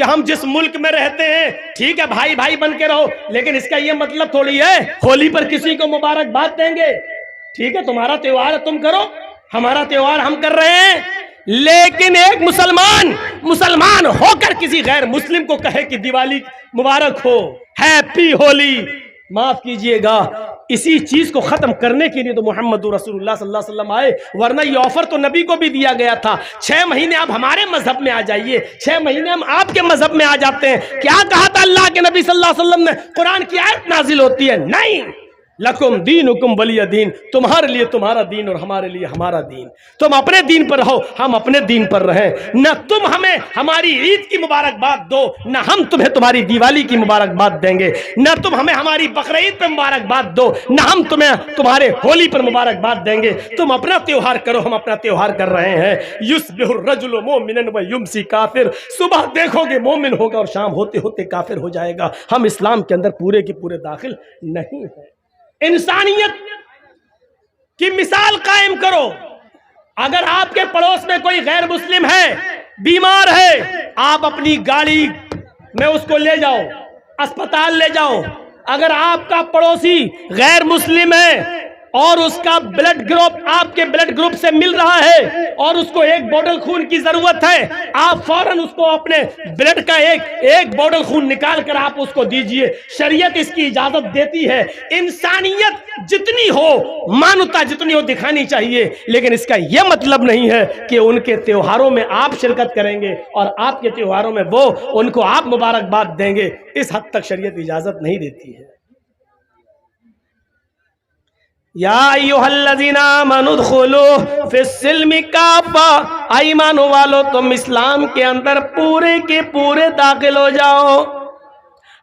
کہ ہم جس ملک میں رہتے ہیں ٹھیک ہے بھائی بھائی بن کے رہو، لیکن اس کا یہ مطلب تھوڑی ہے ہولی پر کسی کو مبارکباد دیں گے. ٹھیک ہے تمہارا تہوار تم کرو، ہمارا تہوار ہم کر رہے ہیں. لیکن ایک مسلمان ہو کر کسی غیر مسلم کو کہے کہ دیوالی مبارک ہو، ہیپی ہولی، معاف کیجئے گا، اسی چیز کو ختم کرنے کے لیے تو محمد رسول اللہ صلی اللہ علیہ وسلم آئے، ورنہ یہ آفر تو نبی کو بھی دیا گیا تھا. 6 مہینے آپ ہمارے مذہب میں آ جائیے، 6 مہینے ہم آپ کے مذہب میں آ جاتے ہیں. کیا کہا تھا اللہ کے نبی صلی اللہ علیہ وسلم نے؟ قرآن کی آیت نازل ہوتی ہے، نہیں لکم دینکم ولی دین، تمہارے لیے تمہارا دین اور ہمارے لیے ہمارا دین. تم اپنے دین پر رہو، ہم اپنے دین پر رہیں. نہ تم ہمیں ہماری عید کی مبارکباد دو، نہ ہم تمہیں تمہاری دیوالی کی مبارکباد دیں گے. نہ تم ہمیں ہماری بقرعید پر مبارکباد دو، نہ ہم تمہیں تمہارے ہولی پر مبارکباد دیں گے. تم اپنا تہوار کرو، ہم اپنا تہوار کر رہے ہیں. یصبح الرجل مومنا ویمسی کافر، صبح دیکھو گے مومن ہوگا اور شام ہوتے ہوتے کافر ہو جائے گا. ہم اسلام کے اندر پورے کے پورے داخل نہیں ہیں. انسانیت کی مثال قائم کرو. اگر آپ کے پڑوس میں کوئی غیر مسلم ہے، بیمار ہے، آپ اپنی گاڑی میں اس کو لے جاؤ، اسپتال لے جاؤ. اگر آپ کا پڑوسی غیر مسلم ہے اور اس کا بلڈ گروپ آپ کے بلڈ گروپ سے مل رہا ہے اور اس کو 1 بوتل خون کی ضرورت ہے، آپ فوراً اس کو اپنے بلڈ کا ایک بوتل خون نکال کر آپ اس کو دیجئے. شریعت اس کی اجازت دیتی ہے. انسانیت جتنی ہو، مانوتا جتنی ہو دکھانی چاہیے، لیکن اس کا یہ مطلب نہیں ہے کہ ان کے تہواروں میں آپ شرکت کریں گے اور آپ کے تہواروں میں وہ ان کو آپ مبارکباد دیں گے. اس حد تک شریعت اجازت نہیں دیتی ہے. یا ایھا الذین آمنوا ادخلوا فی السلم کافہ، ایمان والو تم اسلام کے اندر پورے کے پورے داخل ہو جاؤ.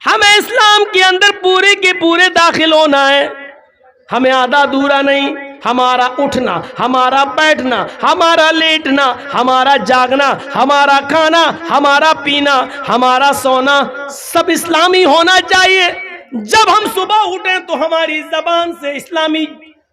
ہمیں اسلام کے اندر پورے کے پورے داخل ہونا ہے. ہمیں آدھا ادھورا نہیں. ہمارا اٹھنا، ہمارا بیٹھنا، ہمارا لیٹنا، ہمارا جاگنا، ہمارا کھانا، ہمارا پینا، ہمارا سونا سب اسلامی ہونا چاہیے. جب ہم صبح اٹھیں تو ہماری زبان سے اسلامی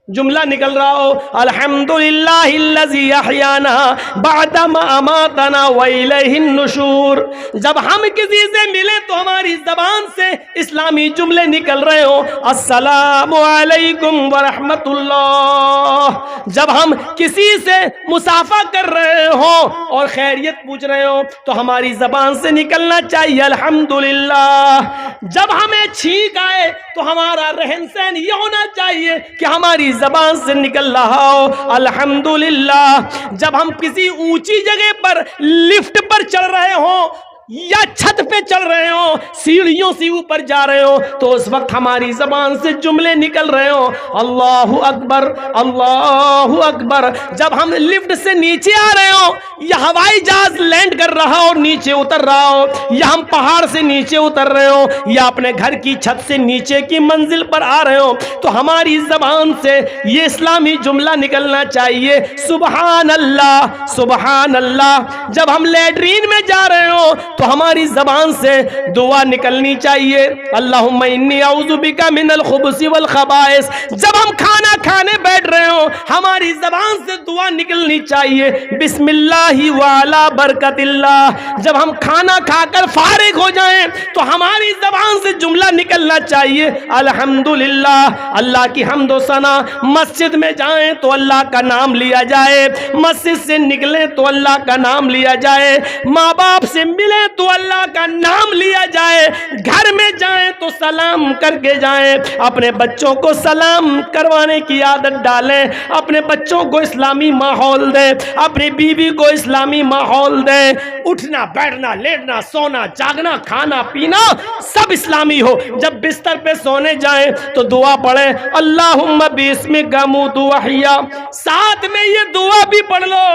جملہ نکل رہا ہو، الحمدللہ الذی احیانا بعد ما اماتنا والیہ النشور. جب ہم کسی سے ملیں تو ہماری زبان سے اسلامی جملے نکل رہے ہوں، السلام علیکم ورحمت اللہ. جب ہم کسی سے مصافحہ کر رہے ہوں اور خیریت پوچھ رہے ہوں تو ہماری زبان سے نکلنا چاہیے الحمدللہ. جب ہمیں چھینک آئے تو ہمارا رہن سہن یہ ہونا چاہیے کہ ہماری زبان سے نکل رہا ہو الحمدللہ. جب ہم کسی اونچی جگہ پر لفٹ پر چڑھ رہے ہوں یا چھت پہ چڑھ رہے ہوں، سیڑھیوں سے اوپر جا رہے ہوں، تو اس وقت ہماری زبان سے جملے نکل رہے ہوں اللہ اکبر اللہ اکبر. جب ہم لفٹ سے نیچے آ رہے ہوں یا ہوائی جہاز لینڈ کر رہا ہو اور نیچے اتر رہا ہو، یا ہم پہاڑ سے نیچے اتر رہے ہوں یا اپنے گھر کی چھت سے نیچے کی منزل پر آ رہے ہوں، تو ہماری زبان سے یہ اسلامی جملہ نکلنا چاہیے سبحان اللہ سبحان اللہ. جب ہم لیٹرین میں جا رہے ہوں تو ہماری زبان سے دعا نکلنی چاہیے اللہم انی اعوذ بک من الخبث والخبائث. جب ہم کھانا کھانے بیٹھ رہے ہوں ہماری زبان سے دعا نکلنی چاہیے بسم اللہ وعلی برکت اللہ. جب ہم کھانا کھا کر فارغ ہو جائیں تو ہماری زبان سے جملہ نکلنا چاہیے الحمدللہ. اللہ کی حمد و ثنا. مسجد میں جائیں تو اللہ کا نام لیا جائے، مسجد سے نکلیں تو اللہ کا نام لیا جائے، ماں باپ سے ملیں تو اللہ کا نام لیا جائے، گھر میں جائیں تو سلام کر کے جائیں. اپنے بچوں کو سلام کروانے کی عادت ڈالیں، اپنے بچوں کو اسلامی ماحول دیں، اپنی بیوی کو اسلامی ماحول دیں. اٹھنا بیٹھنا لیٹنا سونا جاگنا کھانا پینا سب اسلامی ہو. جب بستر پہ سونے جائیں تو دعا پڑھیں اللہم باسمک اموت واحیا. ساتھ میں یہ دعا بھی پڑھ لو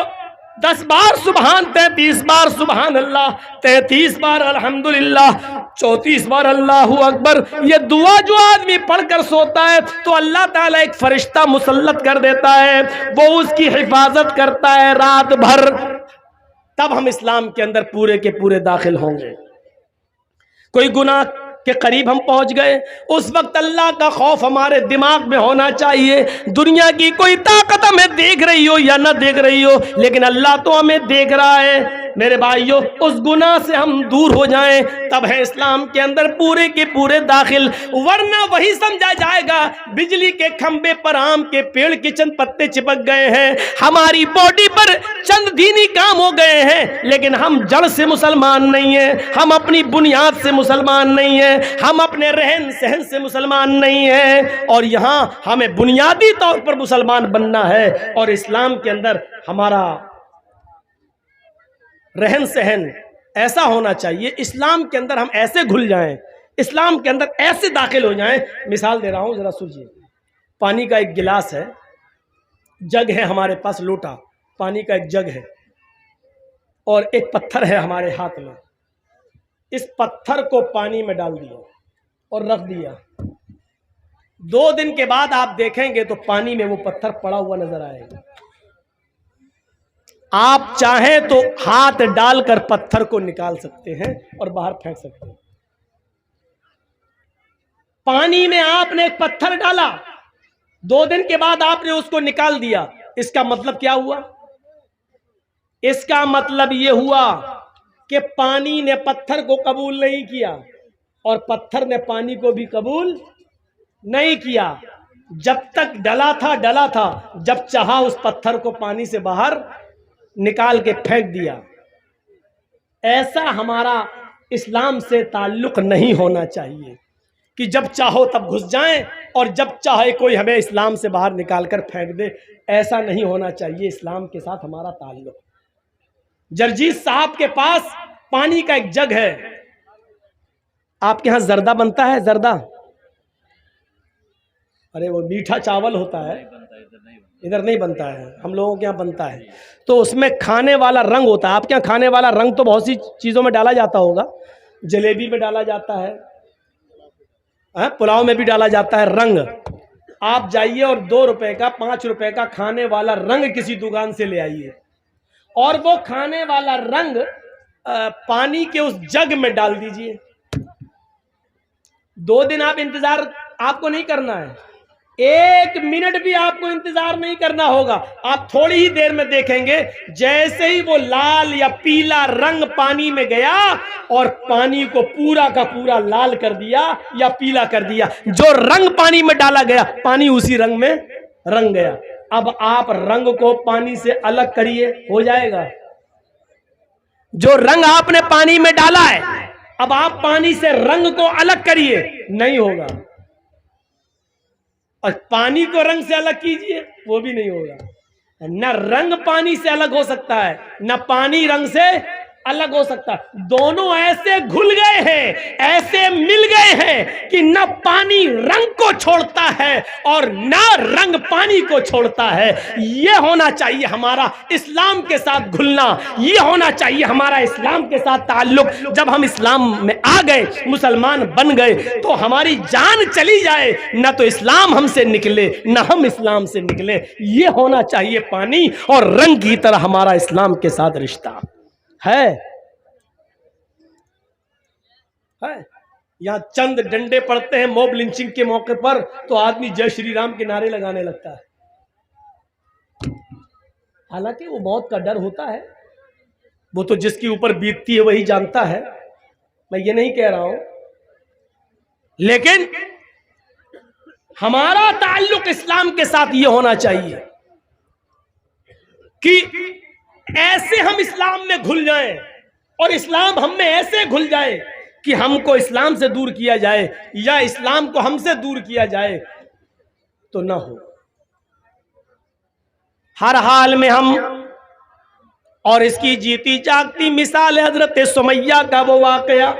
10 بار سبحان، 33 بار سبحان اللہ، 33 بار الحمدللہ، 34 بار اللہ اکبر. یہ دعا جو آدمی پڑھ کر سوتا ہے تو اللہ تعالیٰ ایک فرشتہ مسلط کر دیتا ہے، وہ اس کی حفاظت کرتا ہے رات بھر. تب ہم اسلام کے اندر پورے کے پورے داخل ہوں گے. کوئی گناہ کے قریب ہم پہنچ گئے، اس وقت اللہ کا خوف ہمارے دماغ میں ہونا چاہیے. دنیا کی کوئی طاقت ہمیں دیکھ رہی ہو یا نہ دیکھ رہی ہو، لیکن اللہ تو ہمیں دیکھ رہا ہے. میرے بھائیوں اس گناہ سے ہم دور ہو جائیں تب ہے اسلام کے اندر پورے کے پورے داخل، ورنہ وہی سمجھا جائے گا بجلی کے کھمبے پر آم کے پیڑ کے چند پتے چپک گئے ہیں، ہماری باڈی پر چند دینی کام ہو گئے ہیں، لیکن ہم جڑ سے مسلمان نہیں ہیں، ہم اپنی بنیاد سے مسلمان نہیں ہیں، ہم اپنے رہن سہن سے مسلمان نہیں ہیں، اور یہاں ہمیں بنیادی طور پر مسلمان بننا ہے، اور اسلام کے اندر ہمارا رہن سہن ایسا ہونا چاہیے، اسلام کے اندر ہم ایسے گھل جائیں، اسلام کے اندر ایسے داخل ہو جائیں۔ مثال دے رہا ہوں، ذرا سوچیے، پانی کا ایک گلاس ہے، جگ ہے ہمارے پاس، لوٹا پانی کا ایک جگ ہے، اور ایک پتھر ہے ہمارے ہاتھ میں، اس پتھر کو پانی میں ڈال دیا اور رکھ دیا، 2 دن کے بعد آپ دیکھیں گے تو پانی میں وہ پتھر پڑا ہوا نظر آئے گا۔ آپ چاہیں تو ہاتھ ڈال کر پتھر کو نکال سکتے ہیں اور باہر پھینک سکتے ہیں۔ پانی میں آپ نے ایک پتھر ڈالا، 2 دن کے بعد آپ نے اس کو نکال دیا، اس کا مطلب کیا ہوا؟ اس کا مطلب یہ ہوا کہ پانی نے پتھر کو قبول نہیں کیا اور پتھر نے پانی کو بھی قبول نہیں کیا۔ جب تک ڈلا تھا، جب چاہا اس پتھر کو پانی سے باہر نکال کے پھینک دیا۔ ایسا ہمارا اسلام سے تعلق نہیں ہونا چاہیے کہ جب چاہو تب گھس جائیں اور جب چاہے کوئی ہمیں اسلام سے باہر نکال کر پھینک دے، ایسا نہیں ہونا چاہیے اسلام کے ساتھ ہمارا تعلق۔ جرجیت صاحب کے پاس پانی کا ایک جگ ہے، آپ کے ہاں زردہ بنتا ہے؟ زردہ، ارے وہ میٹھا چاول ہوتا ہے، ادھر نہیں بنتا ہے، ہم لوگوں کے یہاں بنتا ہے، تو اس میں کھانے والا رنگ ہوتا ہے۔ آپ کے یہاں کھانے والا رنگ تو بہت سی چیزوں میں ڈالا جاتا ہوگا، جلیبی میں ڈالا جاتا ہے، پلاؤ میں بھی ڈالا جاتا ہے رنگ۔ آپ جائیے اور 2 روپے کا 5 روپے کا کھانے والا رنگ کسی دکان سے لے آئیے، اور وہ کھانے والا رنگ پانی کے اس جگ میں ڈال دیجئے۔ 2 دن آپ انتظار آپ کو نہیں کرنا ہے، 1 منٹ بھی آپ کو انتظار نہیں کرنا ہوگا۔ آپ تھوڑی ہی دیر میں دیکھیں گے جیسے ہی وہ لال یا پیلا رنگ پانی میں گیا اور پانی کو پورا کا پورا لال کر دیا یا پیلا کر دیا، جو رنگ پانی میں ڈالا گیا پانی اسی رنگ میں رنگ گیا۔ اب آپ رنگ کو پانی سے الگ کریے، ہو جائے گا؟ جو رنگ آپ نے پانی میں ڈالا ہے، اب آپ پانی سے رنگ کو الگ کریے، نہیں ہوگا۔ اور پانی کو رنگ سے الگ کیجئے، وہ بھی نہیں ہوگا۔ نہ رنگ پانی سے الگ ہو سکتا ہے، نہ پانی رنگ سے الگ ہو سکتا ہے۔ دونوں ایسے گھل گئے ہیں، ایسے مل گئے ہیں کہ نہ پانی رنگ کو چھوڑتا ہے اور نہ رنگ پانی کو چھوڑتا ہے۔ یہ ہونا چاہیے ہمارا اسلام کے ساتھ گھلنا، یہ ہونا چاہیے ہمارا اسلام کے ساتھ تعلق۔ جب ہم اسلام میں آ گئے، مسلمان بن گئے، تو ہماری جان چلی جائے نہ تو اسلام ہم سے نکلے نہ ہم اسلام سے نکلے۔ یہ ہونا چاہیے پانی اور رنگ کی طرح ہمارا اسلام کے ساتھ رشتہ ہے۔ یہاں چند ڈنڈے پڑتے ہیں موب لنچنگ کے موقع پر تو آدمی جے شری رام کے نعرے لگانے لگتا ہے، حالانکہ وہ موت کا ڈر ہوتا ہے، وہ تو جس کے اوپر بیتتی ہے وہی جانتا ہے، میں یہ نہیں کہہ رہا ہوں، لیکن ہمارا تعلق اسلام کے ساتھ یہ ہونا چاہیے کہ ایسے ہم اسلام میں گھل جائیں اور اسلام ہم میں ایسے گھل جائے کہ ہم کو اسلام سے دور کیا جائے یا اسلام کو ہم سے دور کیا جائے تو نہ ہو۔ ہر حال میں ہم، اور اس کی جیتی جاگتی مثال ہے حضرت سمیہ کا وہ واقعہ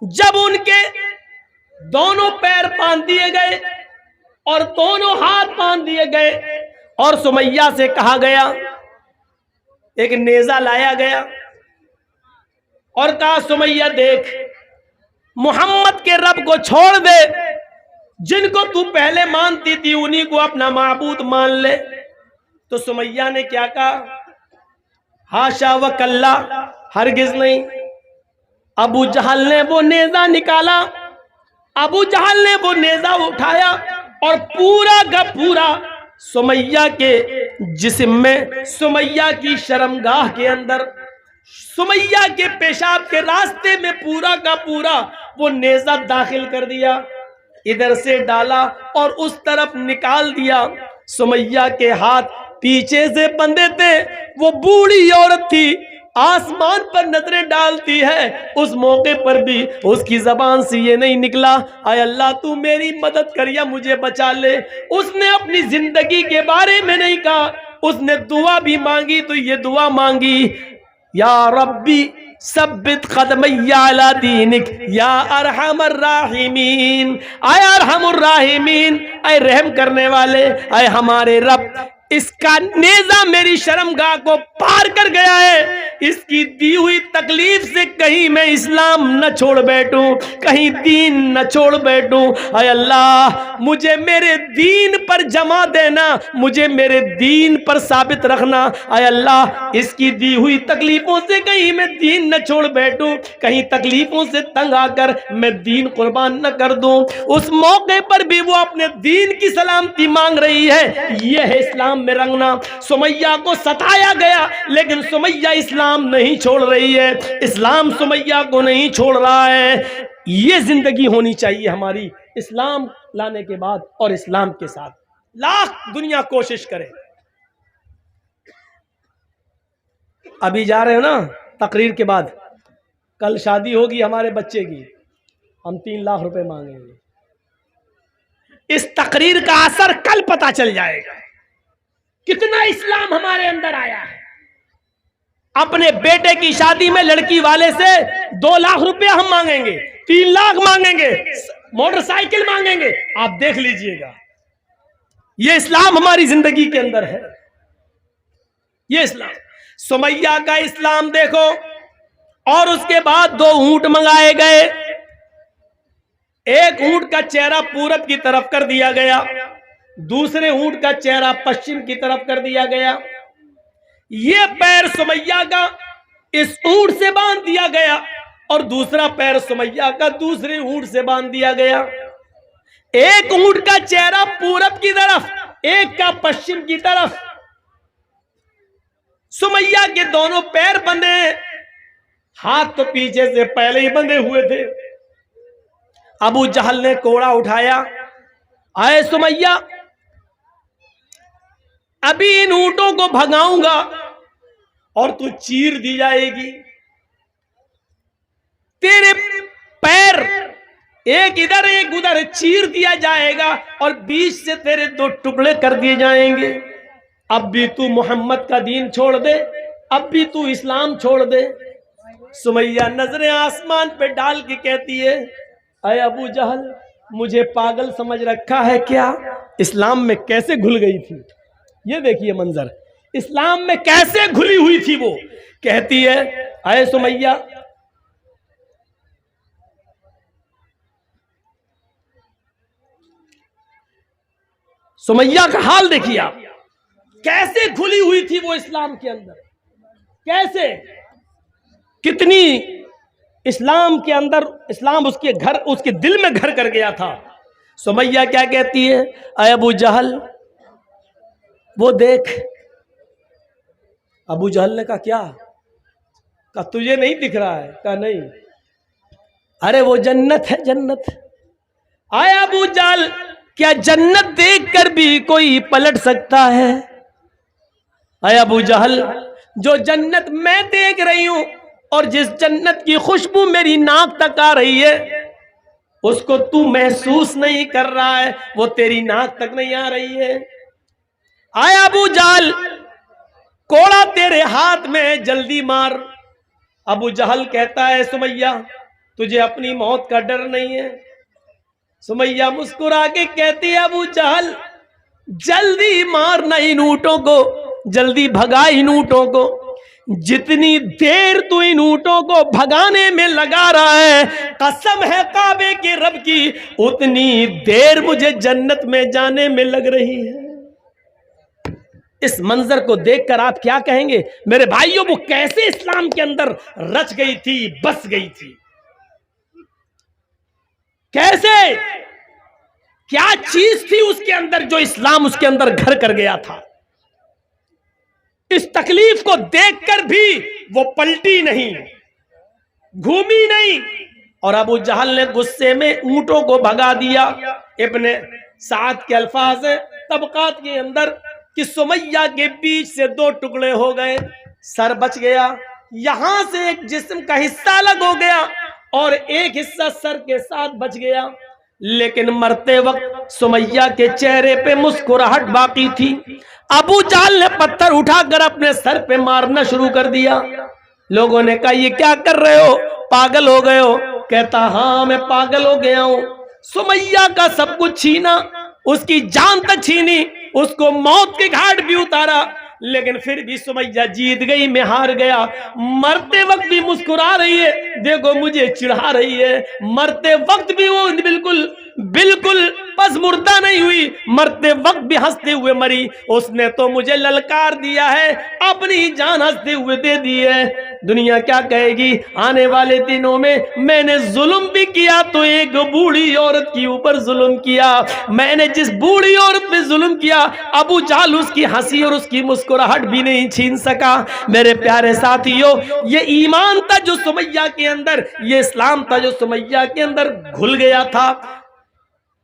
جب ان کے دونوں پیر باندھ دیے گئے اور دونوں ہاتھ باندھ دیے گئے اور سمیہ سے کہا گیا، ایک نیزہ لایا گیا اور کہا سمیہ دیکھ، محمد کے رب کو چھوڑ دے، جن کو تو پہلے مانتی تھی انہی کو اپنا معبود مان لے۔ تو سمیہ نے کیا کہا؟ ہاشا و کلا، ہرگز نہیں۔ ابو جہل نے وہ نیزہ نکالا، ابو جہل نے وہ نیزہ اٹھایا اور پورا کا پورا سمیہ کے جسم میں سمیہ کی شرمگاہ کے اندر سمیہ کے پیشاب کے راستے میں پورا کا پورا وہ نیزہ داخل کر دیا، ادھر سے ڈالا اور اس طرف نکال دیا۔ سمیہ کے ہاتھ پیچھے سے بندھے تھے، وہ بوڑھی عورت تھی، آسمان پر نظریں ڈالتی ہے، اس موقع پر بھی اس کی زبان سے یہ نہیں نکلا اے اللہ تو میری مدد کر یا مجھے بچا لے۔ اس نے اپنی زندگی کے بارے میں نہیں کہا، اس نے دعا بھی مانگی تو یہ دعا مانگی، یا ربی ثبت قدمی علی دینک یا ارحم الراحمین، اے ارحم الراحمین، اے رحم کرنے والے، اے ہمارے رب، اس کا نیزہ میری شرمگاہ کو پار کر گیا ہے، اس کی دی ہوئی تکلیف سے کہیں میں اسلام نہ چھوڑ بیٹھوں، کہیں دین نہ چھوڑ بیٹھوں، اے اللہ مجھے میرے دین پر جمع دینا، مجھے میرے دین پر ثابت رکھنا، اے اللہ اس کی دی ہوئی تکلیفوں سے کہیں میں دین نہ چھوڑ بیٹھوں، کہیں تکلیفوں سے تنگ آ کر میں دین قربان نہ کر دوں۔ اس موقع پر بھی وہ اپنے دین کی سلامتی مانگ رہی ہے، یہ ہے اسلام میں رنگنا۔ سمیہ کو ستایا گیا لیکن سمیہ اسلام نہیں چھوڑ رہی ہے، اسلام سمیہ کو نہیں چھوڑ رہا ہے۔ یہ زندگی ہونی چاہیے ہماری اسلام لانے کے بعد اور اسلام کے ساتھ، لاکھ دنیا کوشش کرے۔ ابھی جا رہے ہو نا تقریر کے بعد، کل شادی ہوگی ہمارے بچے کی، ہم 3 لاکھ روپے مانگیں گے۔ اس تقریر کا اثر کل پتہ چل جائے گا، کتنا اسلام ہمارے اندر آیا ہے۔ اپنے بیٹے کی شادی میں لڑکی والے سے 2 لاکھ روپے ہم مانگیں گے، 3 لاکھ مانگیں گے، موٹر سائیکل مانگیں گے، آپ دیکھ لیجئے گا۔ یہ اسلام ہماری زندگی کے اندر ہے، یہ اسلام۔ سمیہ کا اسلام دیکھو، اور اس کے بعد 2 اونٹ منگائے گئے، ایک اونٹ کا چہرہ پورب کی طرف کر دیا گیا، دوسرے اونٹ کا چہرہ پشچم کی طرف کر دیا گیا۔ یہ پیر سمیہ کا اس اونٹ سے باندھ دیا گیا اور دوسرا پیر سمیہ کا دوسرے اونٹ سے باندھ دیا گیا۔ ایک اونٹ کا چہرہ پورب کی طرف، ایک کا پشچم کی طرف۔ سمیہ کے دونوں پیر بندھے ہیں، ہاتھ تو پیچھے سے پہلے ہی بندھے ہوئے تھے۔ ابو جہل نے کوڑا اٹھایا، اے سمیہ ابھی ان اونٹوں کو بھگاؤں گا اور تو چیر دی جائے گی، تیرے پیر ایک ادھر ایک ادھر چیر دیا جائے گا اور بیچ سے تیرے 2 ٹکڑے کر دیے جائیں گے۔ اب بھی تو محمد کا دین چھوڑ دے، اب بھی تو اسلام چھوڑ دے۔ سمیہ نظریں آسمان پہ ڈال کے کہتی ہے، اے ابو جہل مجھے پاگل سمجھ رکھا ہے کیا؟ اسلام میں کیسے گھل گئی تھی، یہ دیکھیے منظر، اسلام میں کیسے گھلی ہوئی تھی وہ۔ کہتی ہے اے سمیہ سمیہ کا حال دیکھیے آپ، کیسے گھلی ہوئی تھی وہ اسلام کے اندر، کیسے، کتنی اسلام کے اندر، اسلام اس کے گھر، اس کے دل میں گھر کر گیا تھا۔ سمیہ کیا کہتی ہے، اے ابو جہل وہ دیکھ۔ ابو جہل نے کہا کیا؟ کہا تجھے نہیں دکھ رہا ہے؟ کہا نہیں۔ ارے وہ جنت ہے، جنت۔ اے ابو جہل کیا جنت دیکھ کر بھی کوئی پلٹ سکتا ہے؟ اے ابو جہل جو جنت میں دیکھ رہی ہوں اور جس جنت کی خوشبو میری ناک تک آ رہی ہے اس کو تو محسوس نہیں کر رہا ہے، وہ تیری ناک تک نہیں آ رہی ہے۔ اے ابو جہل کوڑا تیرے ہاتھ میں، جلدی مار۔ ابو جہل کہتا ہے سمیہ تجھے اپنی موت کا ڈر نہیں ہے؟ سمیہ مسکرا کے کہتی ہے ابو جہل جلدی مارنا ان اونٹوں کو، جلدی بھگا ان اونٹوں کو، جتنی دیر تو ان اونٹوں کو بھگانے میں لگا رہا ہے قسم ہے کعبے کے رب کی اتنی دیر مجھے جنت میں جانے میں لگ رہی ہے۔ اس منظر کو دیکھ کر آپ کیا کہیں گے میرے بھائیوں، وہ کیسے اسلام کے اندر رچ گئی تھی، بس گئی تھی، کیسے، کیا چیز تھی اس کے اندر جو اسلام اس کے اندر گھر کر گیا تھا۔ اس تکلیف کو دیکھ کر بھی وہ پلٹی نہیں، گھومی نہیں، اور ابو جہل نے غصے میں اونٹوں کو بھگا دیا۔ ابن سعد کے الفاظ ہیں طبقات کے اندر کہ سمیہ کے بیچ سے 2 ٹکڑے ہو گئے، سر بچ گیا، یہاں سے ایک جسم کا حصہ الگ ہو گیا اور ایک حصہ سر کے ساتھ بچ گیا، لیکن مرتے وقت سمیہ کے چہرے پہ مسکراہٹ باقی تھی۔ ابو جہل نے پتھر اٹھا کر اپنے سر پہ مارنا شروع کر دیا۔ لوگوں نے کہا یہ کیا کر رہے ہو، پاگل ہو گئے ہو؟ کہتا ہاں میں پاگل ہو گیا ہوں، سمیہ کا سب کچھ چھینا، اس کی جان تک چھینی، اس کو موت کے گھاٹ بھی اتارا، لیکن پھر بھی سمیہ جیت گئی، میں ہار گیا۔ مرتے وقت بھی مسکرا رہی ہے، دیکھو مجھے چڑھا رہی ہے، مرتے وقت بھی وہ بالکل پس مردہ نہیں ہوئی، مرتے وقت بھی ہنستے ہوئے مری۔ اس نے تو مجھے للکار دیا ہے، اپنی جان ہنستے ہوئے دے دی ہے۔ دنیا کیا کہے گی؟ آنے والے دنوں میں نے ظلم بھی کیا تو ایک بوڑھی عورت کے اوپر ظلم کیا، میں نے جس بوڑھی عورت پہ ظلم کیا ابو جہل اس کی ہنسی اور اس کی مسکراہٹ بھی نہیں چھین سکا۔ میرے پیارے ساتھیو، یہ ایمان تھا جو سمیہ کے اندر، یہ اسلام تھا جو سمیہ کے اندر گھل گیا تھا۔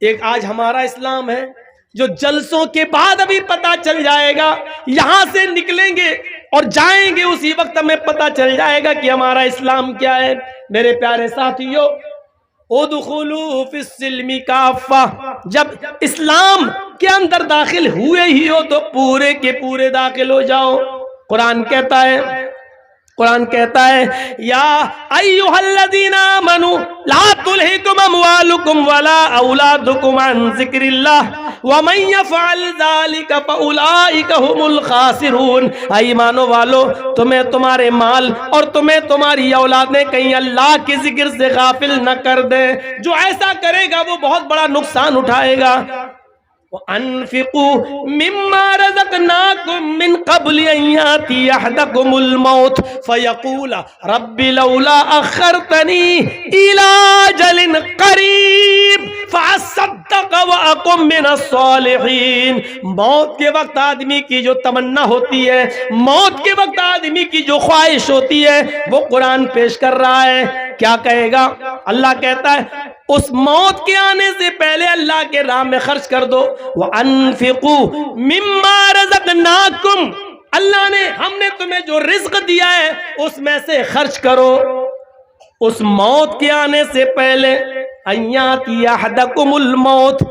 ایک آج ہمارا اسلام ہے جو جلسوں کے بعد ابھی پتا چل جائے گا، یہاں سے نکلیں گے اور جائیں گے اسی وقت ہمیں پتا چل جائے گا کہ ہمارا اسلام کیا ہے۔ میرے پیارے ساتھیو، ادخلوا فی السلم کافہ، جب اسلام کے اندر داخل ہوئے ہی ہو تو پورے کے پورے داخل ہو جاؤ۔ قرآن کہتا ہے یا ایھا الذین آمنوا لا تلھکم اموالکم ولا اولادکم عن ذکر اللہ ومن یفعل ذلک فاولئک ھم الخاسرون۔ ایمانو والو، تمہیں تمہارے مال اور تمہیں تمہاری اولادیں کہیں اللہ کے ذکر سے غافل نہ کر دیں، جو ایسا کرے گا وہ بہت بڑا نقصان اٹھائے گا۔ وَأَنفِقُوا مِمَّا رَزَقْنَاكُم مِّن قَبْلِ أَن يَأْتِيَ أَحَدَكُمُ الْمَوْتُ فَيَقُولَ رَبِّ لَوْلَا أَخَّرْتَنِي إِلَىٰ أَجَلٍ قَرِيبٍ فَأَصَّدَّقَ وَأَكُن مِّنَ الصَّالِحِينَ۔ موت کے وقت آدمی کی جو تمنا ہوتی ہے، موت کے وقت آدمی کی جو خواہش ہوتی ہے، وہ قرآن پیش کر رہا ہے۔ کیا کہے گا؟ اللہ کہتا ہے اس موت کے آنے سے پہلے اللہ کے راہ میں خرچ کر دو۔ وَأَنفِقُوا مِمَّا رَزَقْنَاكُمْ، اللہ نے، ہم نے تمہیں جو رزق دیا ہے اس میں سے خرچ کرو اس موت کے آنے سے پہلے۔ أَن يَأْتِيَ أَحَدَكُمُ الْمَوْتُ،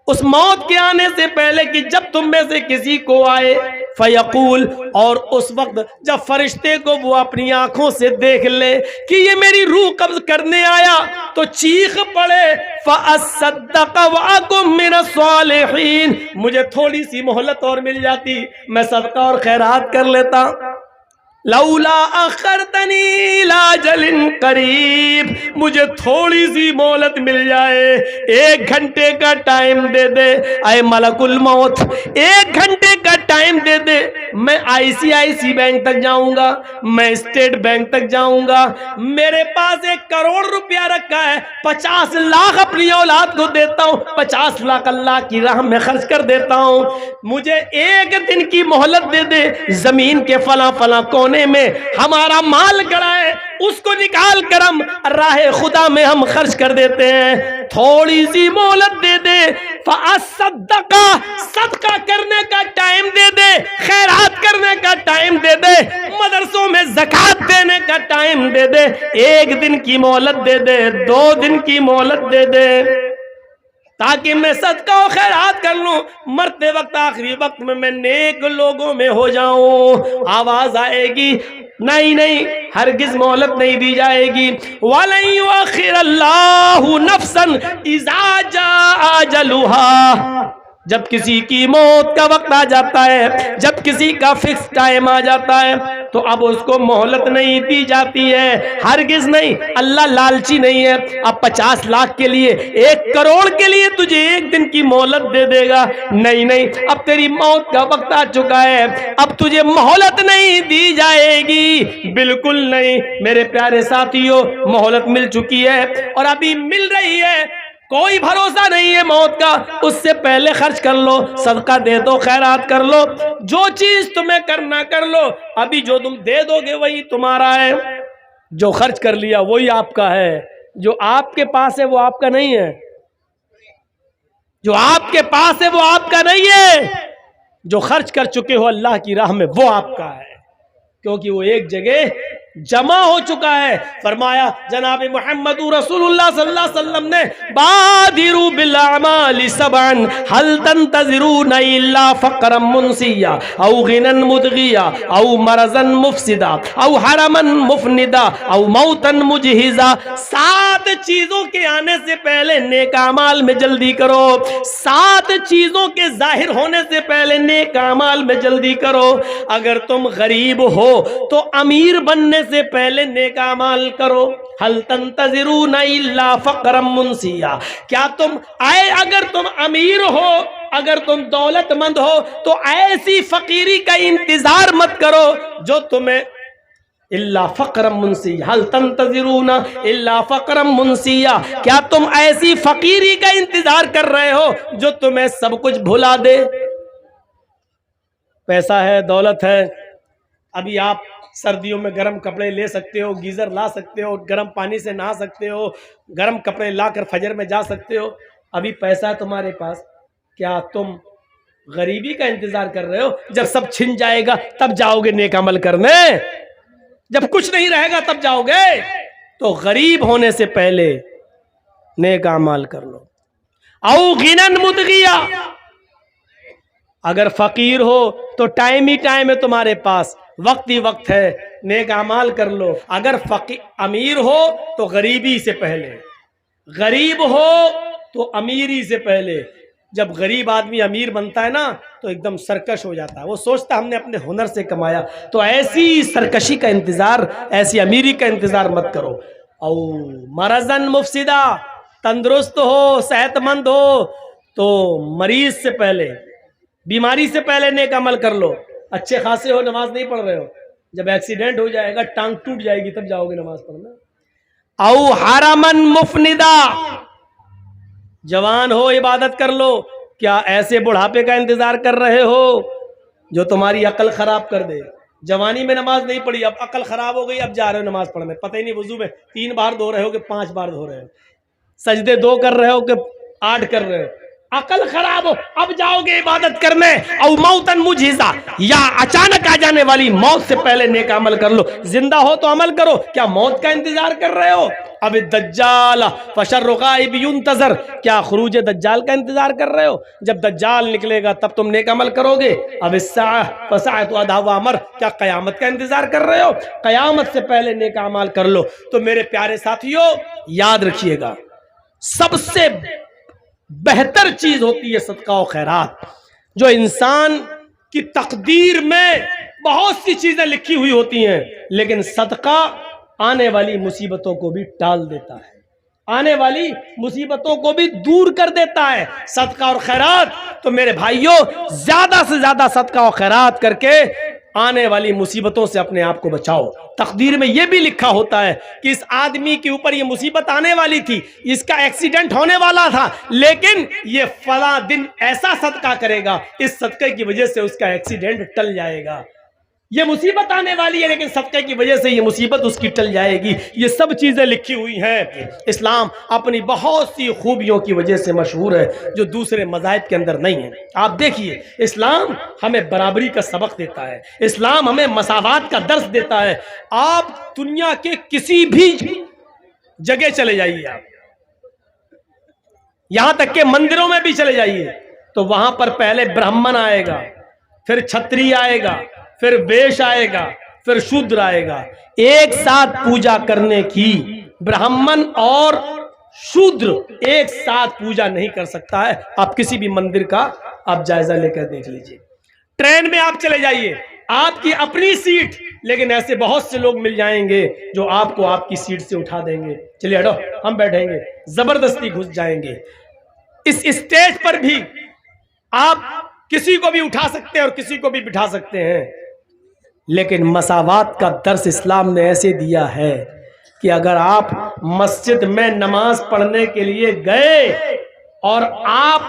اس موت کے آنے سے پہلے کہ جب تم میں سے کسی کو آئے، فیقول، اور اس وقت جب فرشتے کو وہ اپنی آنکھوں سے دیکھ لے کہ یہ میری روح قبض کرنے آیا تو چیخ پڑے فَأَصَّدَّقَ وَأَكُن مِّنَ الصَّالِحِينَ، مجھے تھوڑی سی مہلت اور مل جاتی، میں صدقہ اور خیرات کر لیتا۔ لولا اخرتنی الی اجل قریب، مجھے تھوڑی سی مہلت مل جائے، 1 گھنٹے کا ٹائم دے دے اے ملک الموت، 1 گھنٹے کا ٹائم دے دے، میں ICICI بینک تک جاؤں گا، میں اسٹیٹ بینک تک جاؤں گا، میرے پاس 1 کروڑ روپیہ رکھا ہے، 50 لاکھ اپنی اولاد کو دیتا ہوں، 50 لاکھ اللہ کی راہ میں خرچ کر دیتا ہوں، مجھے 1 دن کی مہلت دے دے، زمین کے فلاں فلاں کونے میں ہمارا مال گڑا ہے، اس کو نکال کر ہم راہ خدا میں ہم خرچ کر دیتے ہیں، تھوڑی سی مہلت دے دے۔ فَأَصَّدَّقَ، صدقہ کرنے کا ٹائم دے دے، خیرات کرنے کا ٹائم دے دے، مدرسوں میں زکوٰۃ دینے کا ٹائم دے دے، 1 دن کی مہلت دے دے، 2 دن کی مہلت دے دے، تاکہ میں صدقہ و خیرات کر لوں، مرتے وقت آخری وقت میں نیک لوگوں میں ہو جاؤں۔ آواز آئے گی نہیں، ہرگز مہلت نہیں دی جائے گی۔ وَلَن يُؤَخِّرَ اللَّهُ نَفْسًا إِذَا جَاءَ أَجَلُهَا، جب کسی کی موت کا وقت آ جاتا ہے، جب کسی کا فکس ٹائم آ جاتا ہے تو اب اس کو مہلت نہیں دی جاتی ہے، ہرگز نہیں۔ اللہ لالچی نہیں ہے، اب 50 لاکھ کے لیے، 1 کروڑ کے لیے تجھے 1 دن کی مہلت دے دے گا، نہیں، اب تیری موت کا وقت آ چکا ہے، اب تجھے مہلت نہیں دی جائے گی، بالکل نہیں۔ میرے پیارے ساتھیوں، مہلت مل چکی ہے اور ابھی مل رہی ہے، کوئی بھروسہ نہیں ہے موت کا، اس سے پہلے خرچ کر لو، صدقہ دے دو، خیرات کر لو، جو چیز تمہیں کرنا کر لو، ابھی جو تم دے دو گے وہی تمہارا ہے، جو خرچ کر لیا وہی آپ کا ہے، جو آپ کے پاس ہے وہ آپ کا نہیں ہے، جو آپ کے پاس ہے وہ آپ کا نہیں ہے، جو خرچ کر چکے ہو اللہ کی راہ میں وہ آپ کا ہے، کیونکہ وہ ایک جگہ جمع ہو چکا ہے۔ فرمایا جناب محمد رسول اللہ صلی اللہ علیہ وسلم نے بادروا بالاعمال سبعا هل تنتظرون الا فقرا منسیا او غنا مدغیا او مرضا مفسدا او حرما مفندا او موتا مجہزا، 7 چیزوں کے آنے سے پہلے نیک اعمال میں جلدی کرو، 7 چیزوں کے ظاہر ہونے سے پہلے نیک اعمال میں جلدی کرو۔ اگر تم غریب ہو تو امیر بننے سے پہلے نیک اعمال کرو۔ هل تنتظرون الا فقرا منسیا، کیا تم اگر تم امیر ہو، اگر تم دولت مند ہو تو ایسی فقیری کا انتظار مت کرو جو تمہیں الا فقرا منسیا، هل تنتظرون الا فقرا منسیا، کیا تم ایسی فقیری کا انتظار کر رہے ہو جو تمہیں سب کچھ بھلا دے؟ پیسہ ہے، دولت ہے، ابھی آپ سردیوں میں گرم کپڑے لے سکتے ہو، گیزر لا سکتے ہو، گرم پانی سے نہا سکتے ہو، گرم کپڑے لا کر فجر میں جا سکتے ہو، ابھی پیسہ ہے تمہارے پاس، کیا تم غریبی کا انتظار کر رہے ہو؟ جب سب چھن جائے گا تب جاؤ گے نیک عمل کرنے، جب کچھ نہیں رہے گا تب جاؤ گے؟ تو غریب ہونے سے پہلے نیک اعمال کر لو۔ او غنن مدغیا، اگر فقیر ہو تو ٹائم ہی ٹائم ہے تمہارے پاس، وقت ہی وقت ہے، نیک اعمال کر لو۔ اگر امیر ہو تو غریبی سے پہلے، غریب ہو تو امیری سے پہلے۔ جب غریب آدمی امیر بنتا ہے نا تو ایک دم سرکش ہو جاتا ہے، وہ سوچتا ہم نے اپنے ہنر سے کمایا، تو ایسی سرکشی کا انتظار، ایسی امیری کا انتظار مت کرو۔ او مرضن مفسدہ، تندرست ہو، صحت مند ہو تو مریض سے پہلے، بیماری سے پہلے نیک عمل کر لو۔ اچھے خاصے ہو، نماز نہیں پڑھ رہے ہو، جب ایکسیڈنٹ ہو جائے گا، ٹانگ ٹوٹ جائے گی، تب جاؤ گے نماز پڑھنا۔ او حرمن مفندا، جوان ہو عبادت کر لو، کیا ایسے بڑھاپے کا انتظار کر رہے ہو جو تمہاری عقل خراب کر دے؟ جوانی میں نماز نہیں پڑھی، اب عقل خراب ہو گئی، اب جا رہے ہو نماز پڑھنے، پتہ ہی نہیں وضو میں 3 بار دھو رہے ہو کہ 5 بار دھو رہے ہو، سجدے 2 کر رہے ہو کہ 8 کر رہے ہو، عقل خراب ہو، اب جاؤ گے عبادت کرنے۔ او موتن مجہزا، یا اچانک آ جانے والی موت سے پہلے نیک عمل کر لو۔ زندہ ہو تو عمل کرو، کیا موت کا انتظار کر رہے ہو؟ اب الدجال فشر غائب ينتظر، کیا خروج دجال کا انتظار کر رہے ہو؟ جب دجال نکلے گا تب تم نیک عمل کرو گے۔ اب الساعہ فساعۃ ادھا وامر، کیا قیامت کا انتظار کر رہے ہو؟ قیامت سے پہلے نیک اعمال کر لو۔ تو میرے پیارے ساتھیو، یاد رکھیے گا، سب سے بہتر چیز ہوتی ہے صدقہ و خیرات۔ جو انسان کی تقدیر میں بہت سی چیزیں لکھی ہوئی ہوتی ہیں، لیکن صدقہ آنے والی مصیبتوں کو بھی ٹال دیتا ہے، آنے والی مصیبتوں کو بھی دور کر دیتا ہے صدقہ اور خیرات۔ تو میرے بھائیوں، زیادہ سے زیادہ صدقہ و خیرات کر کے آنے والی مصیبتوں سے اپنے آپ کو بچاؤ۔ تقدیر میں یہ بھی لکھا ہوتا ہے کہ اس آدمی کے اوپر یہ مصیبت آنے والی تھی، اس کا ایکسیڈنٹ ہونے والا تھا، لیکن یہ فلاں دن ایسا صدقہ کرے گا، اس صدقے کی وجہ سے اس کا ایکسیڈنٹ ٹل جائے گا۔ یہ مصیبت آنے والی ہے لیکن صدقے کی وجہ سے یہ مصیبت اس کی ٹل جائے گی۔ یہ سب چیزیں لکھی ہوئی ہیں۔ اسلام اپنی بہت سی خوبیوں کی وجہ سے مشہور ہے جو دوسرے مذاہب کے اندر نہیں ہیں۔ آپ دیکھیے، اسلام ہمیں برابری کا سبق دیتا ہے، اسلام ہمیں مساوات کا درس دیتا ہے۔ آپ دنیا کے کسی بھی جگہ چلے جائیے، آپ یہاں تک کہ مندروں میں بھی چلے جائیے تو وہاں پر پہلے برہمن آئے گا، پھر چھتری آئے گا، پھر ویش آئے گا، پھر شودر آئے گا۔ ایک ساتھ پوجا کرنے کی برہمن اور شودر ایک ساتھ پوجا نہیں کر سکتا ہے۔ آپ کسی بھی مندر کا آپ جائزہ لے کر دیکھ لیجئے۔ ٹرین میں آپ چلے جائیے، آپ کی اپنی سیٹ، لیکن ایسے بہت سے لوگ مل جائیں گے جو آپ کو آپ کی سیٹ سے اٹھا دیں گے، چلیے ہٹو ہم بیٹھیں گے، زبردستی گھس جائیں گے۔ اس اسٹیج پر بھی آپ کسی کو بھی اٹھا سکتے ہیں اور کسی کو بھی بٹھا سکتے ہیں، لیکن مساوات کا درس اسلام نے ایسے دیا ہے۔ کہ اگر آپ مسجد میں نماز پڑھنے کے لیے گئے اور آپ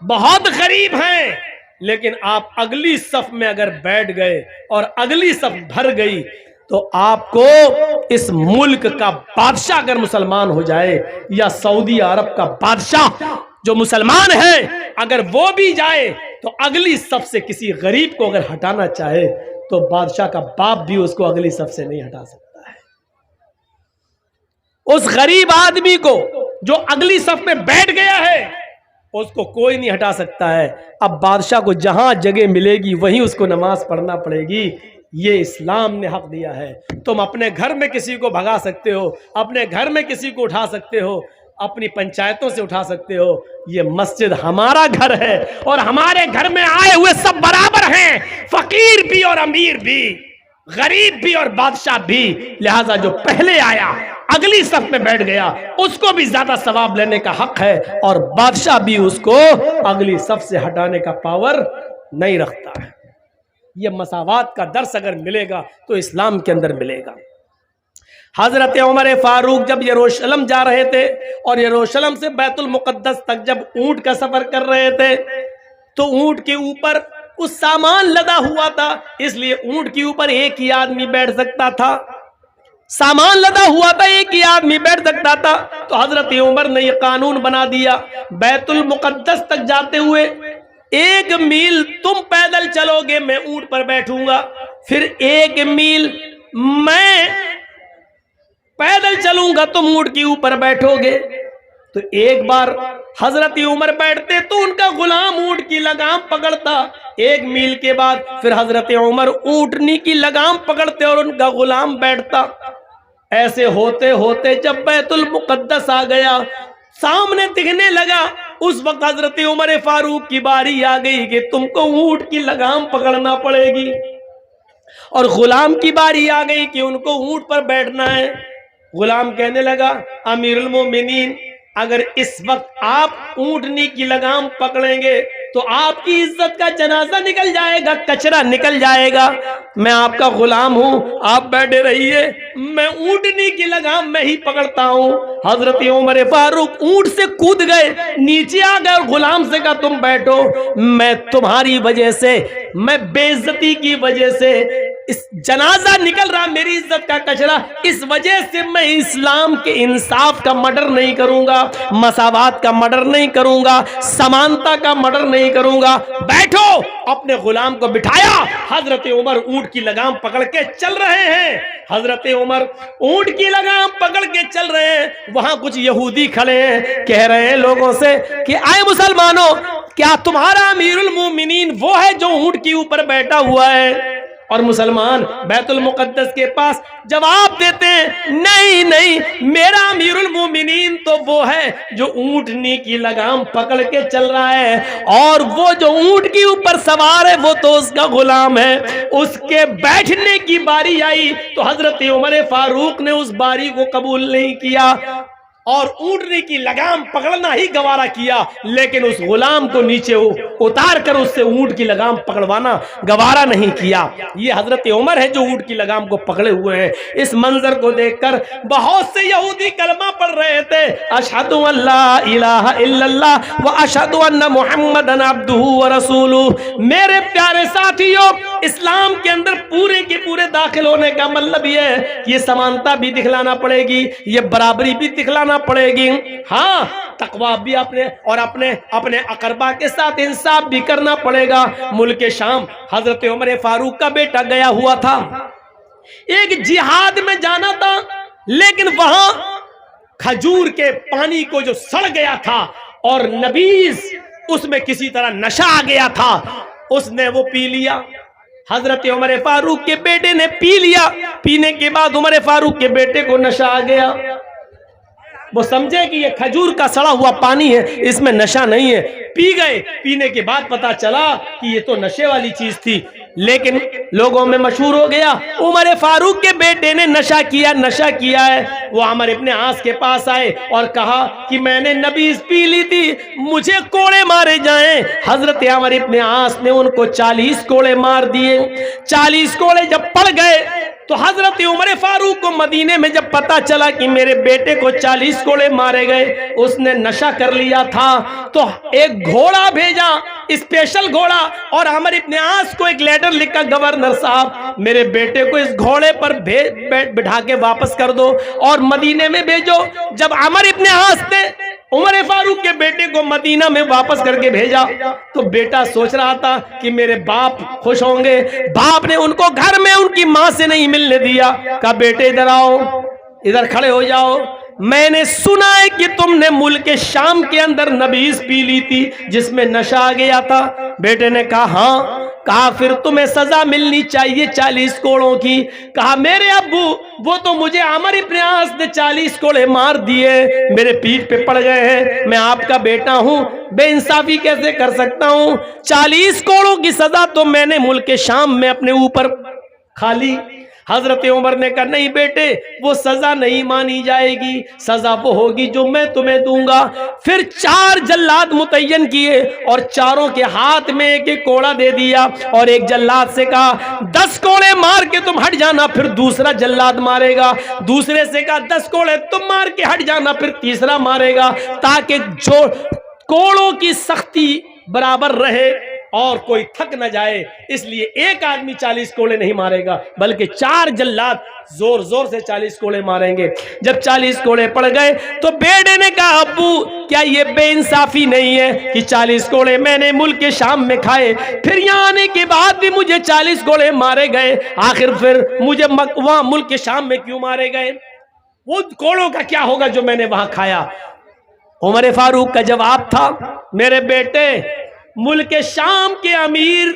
بہت غریب ہیں لیکن آپ اگلی صف میں اگر بیٹھ گئے اور اگلی صف بھر گئی تو آپ کو اس ملک کا بادشاہ اگر مسلمان ہو جائے یا سعودی عرب کا بادشاہ جو مسلمان ہے اگر وہ بھی جائے تو اگلی صف سے کسی غریب کو اگر ہٹانا چاہے تو بادشاہ کا باپ بھی اس کو اگلی صف سے نہیں ہٹا سکتا ہے. اس غریب آدمی کو جو اگلی صف میں بیٹھ گیا ہے اس کو کوئی نہیں ہٹا سکتا ہے. اب بادشاہ کو جہاں جگہ ملے گی وہیں اس کو نماز پڑھنا پڑے گی. یہ اسلام نے حق دیا ہے. تم اپنے گھر میں کسی کو بھگا سکتے ہو, اپنے گھر میں کسی کو اٹھا سکتے ہو, اپنی پنچایتوں سے اٹھا سکتے ہو. یہ مسجد ہمارا گھر ہے اور ہمارے گھر میں آئے ہوئے سب برابر ہیں, فقیر بھی اور امیر بھی, غریب بھی اور بادشاہ بھی. لہذا جو پہلے آیا اگلی صف میں بیٹھ گیا اس کو بھی زیادہ ثواب لینے کا حق ہے اور بادشاہ بھی اس کو اگلی صف سے ہٹانے کا پاور نہیں رکھتا ہے. یہ مساوات کا درس اگر ملے گا تو اسلام کے اندر ملے گا. حضرت عمر فاروق جب یروشلم جا رہے تھے اور یروشلم سے بیت المقدس تک جب اونٹ کا سفر کر رہے تھے تو اونٹ کے اوپر کچھ سامان لدا ہوا تھا, اس لیے اونٹ کے اوپر ایک ہی آدمی بیٹھ سکتا تھا. سامان لدا ہوا تھا, ایک ہی آدمی بیٹھ سکتا تھا. تو حضرت عمر نے یہ قانون بنا دیا, بیت المقدس تک جاتے ہوئے 1 میل تم پیدل چلو گے میں اونٹ پر بیٹھوں گا, پھر 1 میل میں پیدل چلوں گا تم اونٹ کے اوپر بیٹھو گے. تو ایک بار حضرت عمر بیٹھتے تو ان کا غلام اونٹ کی لگام پکڑتا, 1 میل کے بعد پھر حضرت عمر اونٹنی کی لگام پکڑتے اور ان کا غلام بیٹھتا. ایسے ہوتے ہوتے جب بیت المقدس آ گیا, سامنے دکھنے لگا, اس وقت حضرت عمر فاروق کی باری آ گئی کہ تم کو اونٹ کی لگام پکڑنا پڑے گی, اور غلام کی باری آ گئی کہ ان کو اونٹ پر بیٹھنا ہے. غلام کہنے لگا امیر المومنین اگر اس وقت آپ اونٹنی کی لگام پکڑیں گے تو آپ کی عزت کا جنازہ نکل جائے گا, کچرا نکل جائے گا. میں آپ کا غلام ہوں, آپ بیٹھے رہیے, میں اونٹنی کی لگام میں ہی پکڑتا ہوں. حضرت عمر فاروق اونٹ سے کود گئے, نیچے آ گئے اور غلام سے کہا تم بیٹھو, میں تمہاری وجہ سے, میں بے عزتی کی وجہ سے اس جنازہ نکل رہا, میری عزت کا کچرا, اس وجہ سے میں اسلام کے انصاف کا مڈر نہیں کروں گا, مساوات کا مڈر نہیں کروں گا, سمانتا کا مڈر نہیں کروں گا. بیٹھو. اپنے غلام کو بٹھایا, حضرت عمر اونٹ کی لگام پکڑ کے چل رہے ہیں. حضرت عمر اونٹ کی لگام پکڑ کے چل رہے ہیں, وہاں کچھ یہودی کھڑے ہیں, کہہ رہے ہیں لوگوں سے کہ آئے مسلمانوں, کیا تمہارا امیر المومنین وہ ہے جو اونٹ کے اوپر بیٹھا ہوا ہے؟ اور مسلمان بیت المقدس کے پاس جواب دیتے ہیں نہیں نہیں, میرا امیر المومنین تو وہ ہے جو اونٹنی کی لگام پکڑ کے چل رہا ہے, اور وہ جو اونٹ کے اوپر سوار ہے وہ تو اس کا غلام ہے. اس کے بیٹھنے کی باری آئی تو حضرت عمر فاروق نے اس باری کو قبول نہیں کیا اور اونٹنی کی لگام پکڑنا ہی گوارا کیا, لیکن اس غلام کو نیچے اتار کر اس سے اونٹ کی لگام پکڑوانا گوارا نہیں کیا. یہ حضرت عمر ہے جو اونٹ کی لگام کو پکڑے ہوئے ہیں. اس منظر کو دیکھ کر بہت سے یہودی کلمہ پڑھ رہے تھے, اشہد ان لا الہ الا اللہ و اشہد ان محمدن عبدہ و رسولہ. میرے پیارے ساتھیوں, اسلام کے اندر پورے کے پورے داخل ہونے کا مطلب یہ ہے کہ یہ سمانتا بھی دکھلانا پڑے گی, یہ برابری بھی دکھلانا پڑے گی, ہاں تقویٰ بھی اپنے اقربا کے ساتھ انصاف بھی کرنا پڑے گا. ملک شام حضرت عمر فاروق کا بیٹا گیا ہوا تھا, ایک جہاد میں جانا تھا, لیکن وہاں کھجور کے پانی کو جو سڑ گیا تھا اور نبیذ اس میں کسی طرح نشہ آ گیا تھا, اس نے وہ پی لیا. حضرت عمر فاروق کے بیٹے نے پی لیا, پینے کے بعد عمر فاروق کے بیٹے کو نشہ آ گیا. وہ سمجھے کہ یہ کھجور کا سڑا ہوا پانی ہے, اس میں نشہ نہیں ہے, پی گئے. پینے کے بعد پتا چلا کہ یہ تو نشے والی چیز تھی, لیکن لوگوں میں مشہور ہو گیا عمر فاروق کے بیٹے نے نشہ کیا ہے. وہ عمر ابن عاص کے پاس آئے اور کہا کہ میں نے نبیذ پی لی تھی, مجھے کوڑے مارے جائیں. حضرت عمر ابن عاص نے ان کو 40 کوڑے مار دیے. 40 کوڑے جب پڑ گئے تو حضرت عمر فاروق کو مدینے میں جب پتا چلا کہ میرے بیٹے کو 40 کوڑے مارے گئے، اس نے نشہ کر لیا تھا، تو ایک گھوڑا بھیجا، اسپیشل گھوڑا، اور عمر ابن عاص کو ایک لیٹر لکھا، گورنر صاحب میرے بیٹے کو اس گھوڑے پر بٹھا کے واپس کر دو اور مدینے میں بھیجو۔ جب عمر ابن عاص نے عمر فاروق کے بیٹے کو مدینہ میں واپس کر کے بھیجا تو بیٹا سوچ رہا تھا کہ میرے باپ خوش ہوں گے۔ باپ نے ان کو گھر میں ان کی ماں سے نہیں ملنے دیا، کہا بیٹے ادھر آؤ، ادھر کھڑے ہو جاؤ، میں نے سنا ہے کہ تم نے ملک شام کے اندر نبیذ پی لی تھی جس میں نشہ آ گیا تھا۔ بیٹے نے کہا ہاں۔ کہا پھر تمہیں سزا ملنی چاہیے 40 کوڑوں کی۔ کہا میرے ابو وہ تو مجھے عمر ابن عاص نے 40 کوڑے مار دیے، میرے پیٹھ پہ پڑ گئے ہیں، میں آپ کا بیٹا ہوں، بے انصافی کیسے کر سکتا ہوں؟ 40 کوڑوں کی سزا تو میں نے ملک شام میں اپنے اوپر کھا لی۔ حضرت عمر نے کہا نہیں بیٹے، وہ سزا نہیں مانی جائے گی، سزا وہ ہوگی جو میں تمہیں دوں گا۔ پھر 4 جلاد متعین کیے اور چاروں کے ہاتھ میں ایک ایک کوڑا دے دیا، اور ایک جلاد سے کہا 10 کوڑے مار کے تم ہٹ جانا، پھر دوسرا جلاد مارے گا، دوسرے سے کہا 10 کوڑے تم مار کے ہٹ جانا، پھر تیسرا مارے گا، تاکہ جو کوڑوں کی سختی برابر رہے اور کوئی تھک نہ جائے۔ اس لیے ایک آدمی 40 کوڑے نہیں مارے گا بلکہ 4 جلاد زور زور سے 40 کوڑے ماریں گے۔ جب 40 کوڑے پڑ گئے تو بیٹے نے کہا ابو کیا یہ بے انصافی نہیں ہے کہ 40 کوڑے میں نے ملک شام میں کھائے، پھر یہاں آنے کے بعد بھی مجھے 40 کوڑے مارے گئے، آخر پھر مجھے وہاں ملک شام میں کیوں مارے گئے؟ وہ کوڑوں کا کیا ہوگا جو میں نے وہاں کھایا؟ عمر فاروق کا جواب تھا میرے بیٹے، ملک شام کے امیر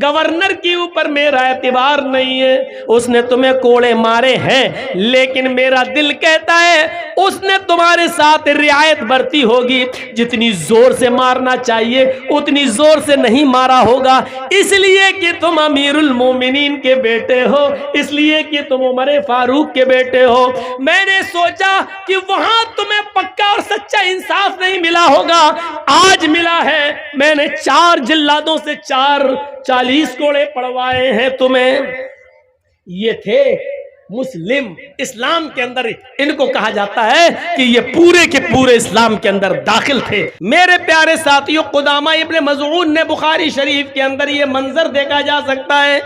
گورنر کے اوپر میرا اعتبار نہیں ہے، اس نے تمہیں کوڑے مارے ہیں، لیکن میرا دل کہتا ہے اس نے تمہارے ساتھ رعایت برتی ہوگی، جتنی زور سے مارنا چاہیے اتنی زور سے نہیں مارا ہوگا، اس لیے کہ تم امیر المومنین کے بیٹے ہو، اس لیے کہ تم عمر فاروق کے بیٹے ہو۔ میں نے سوچا کہ وہاں تمہیں پکا اور سچا انصاف نہیں ملا ہوگا، آج ملا ہے، میں نے 4 جلادوں سے 40 کوڑے پڑوائے ہیں تمہیں۔ یہ تھے مسلم، اسلام کے اندر ان کو کہا جاتا ہے کہ یہ پورے کے پورے اسلام کے اندر داخل تھے۔ میرے پیارے ساتھیوں، قدامہ ابن مظعون نے بخاری شریف کے اندر یہ منظر دیکھا جا سکتا ہے،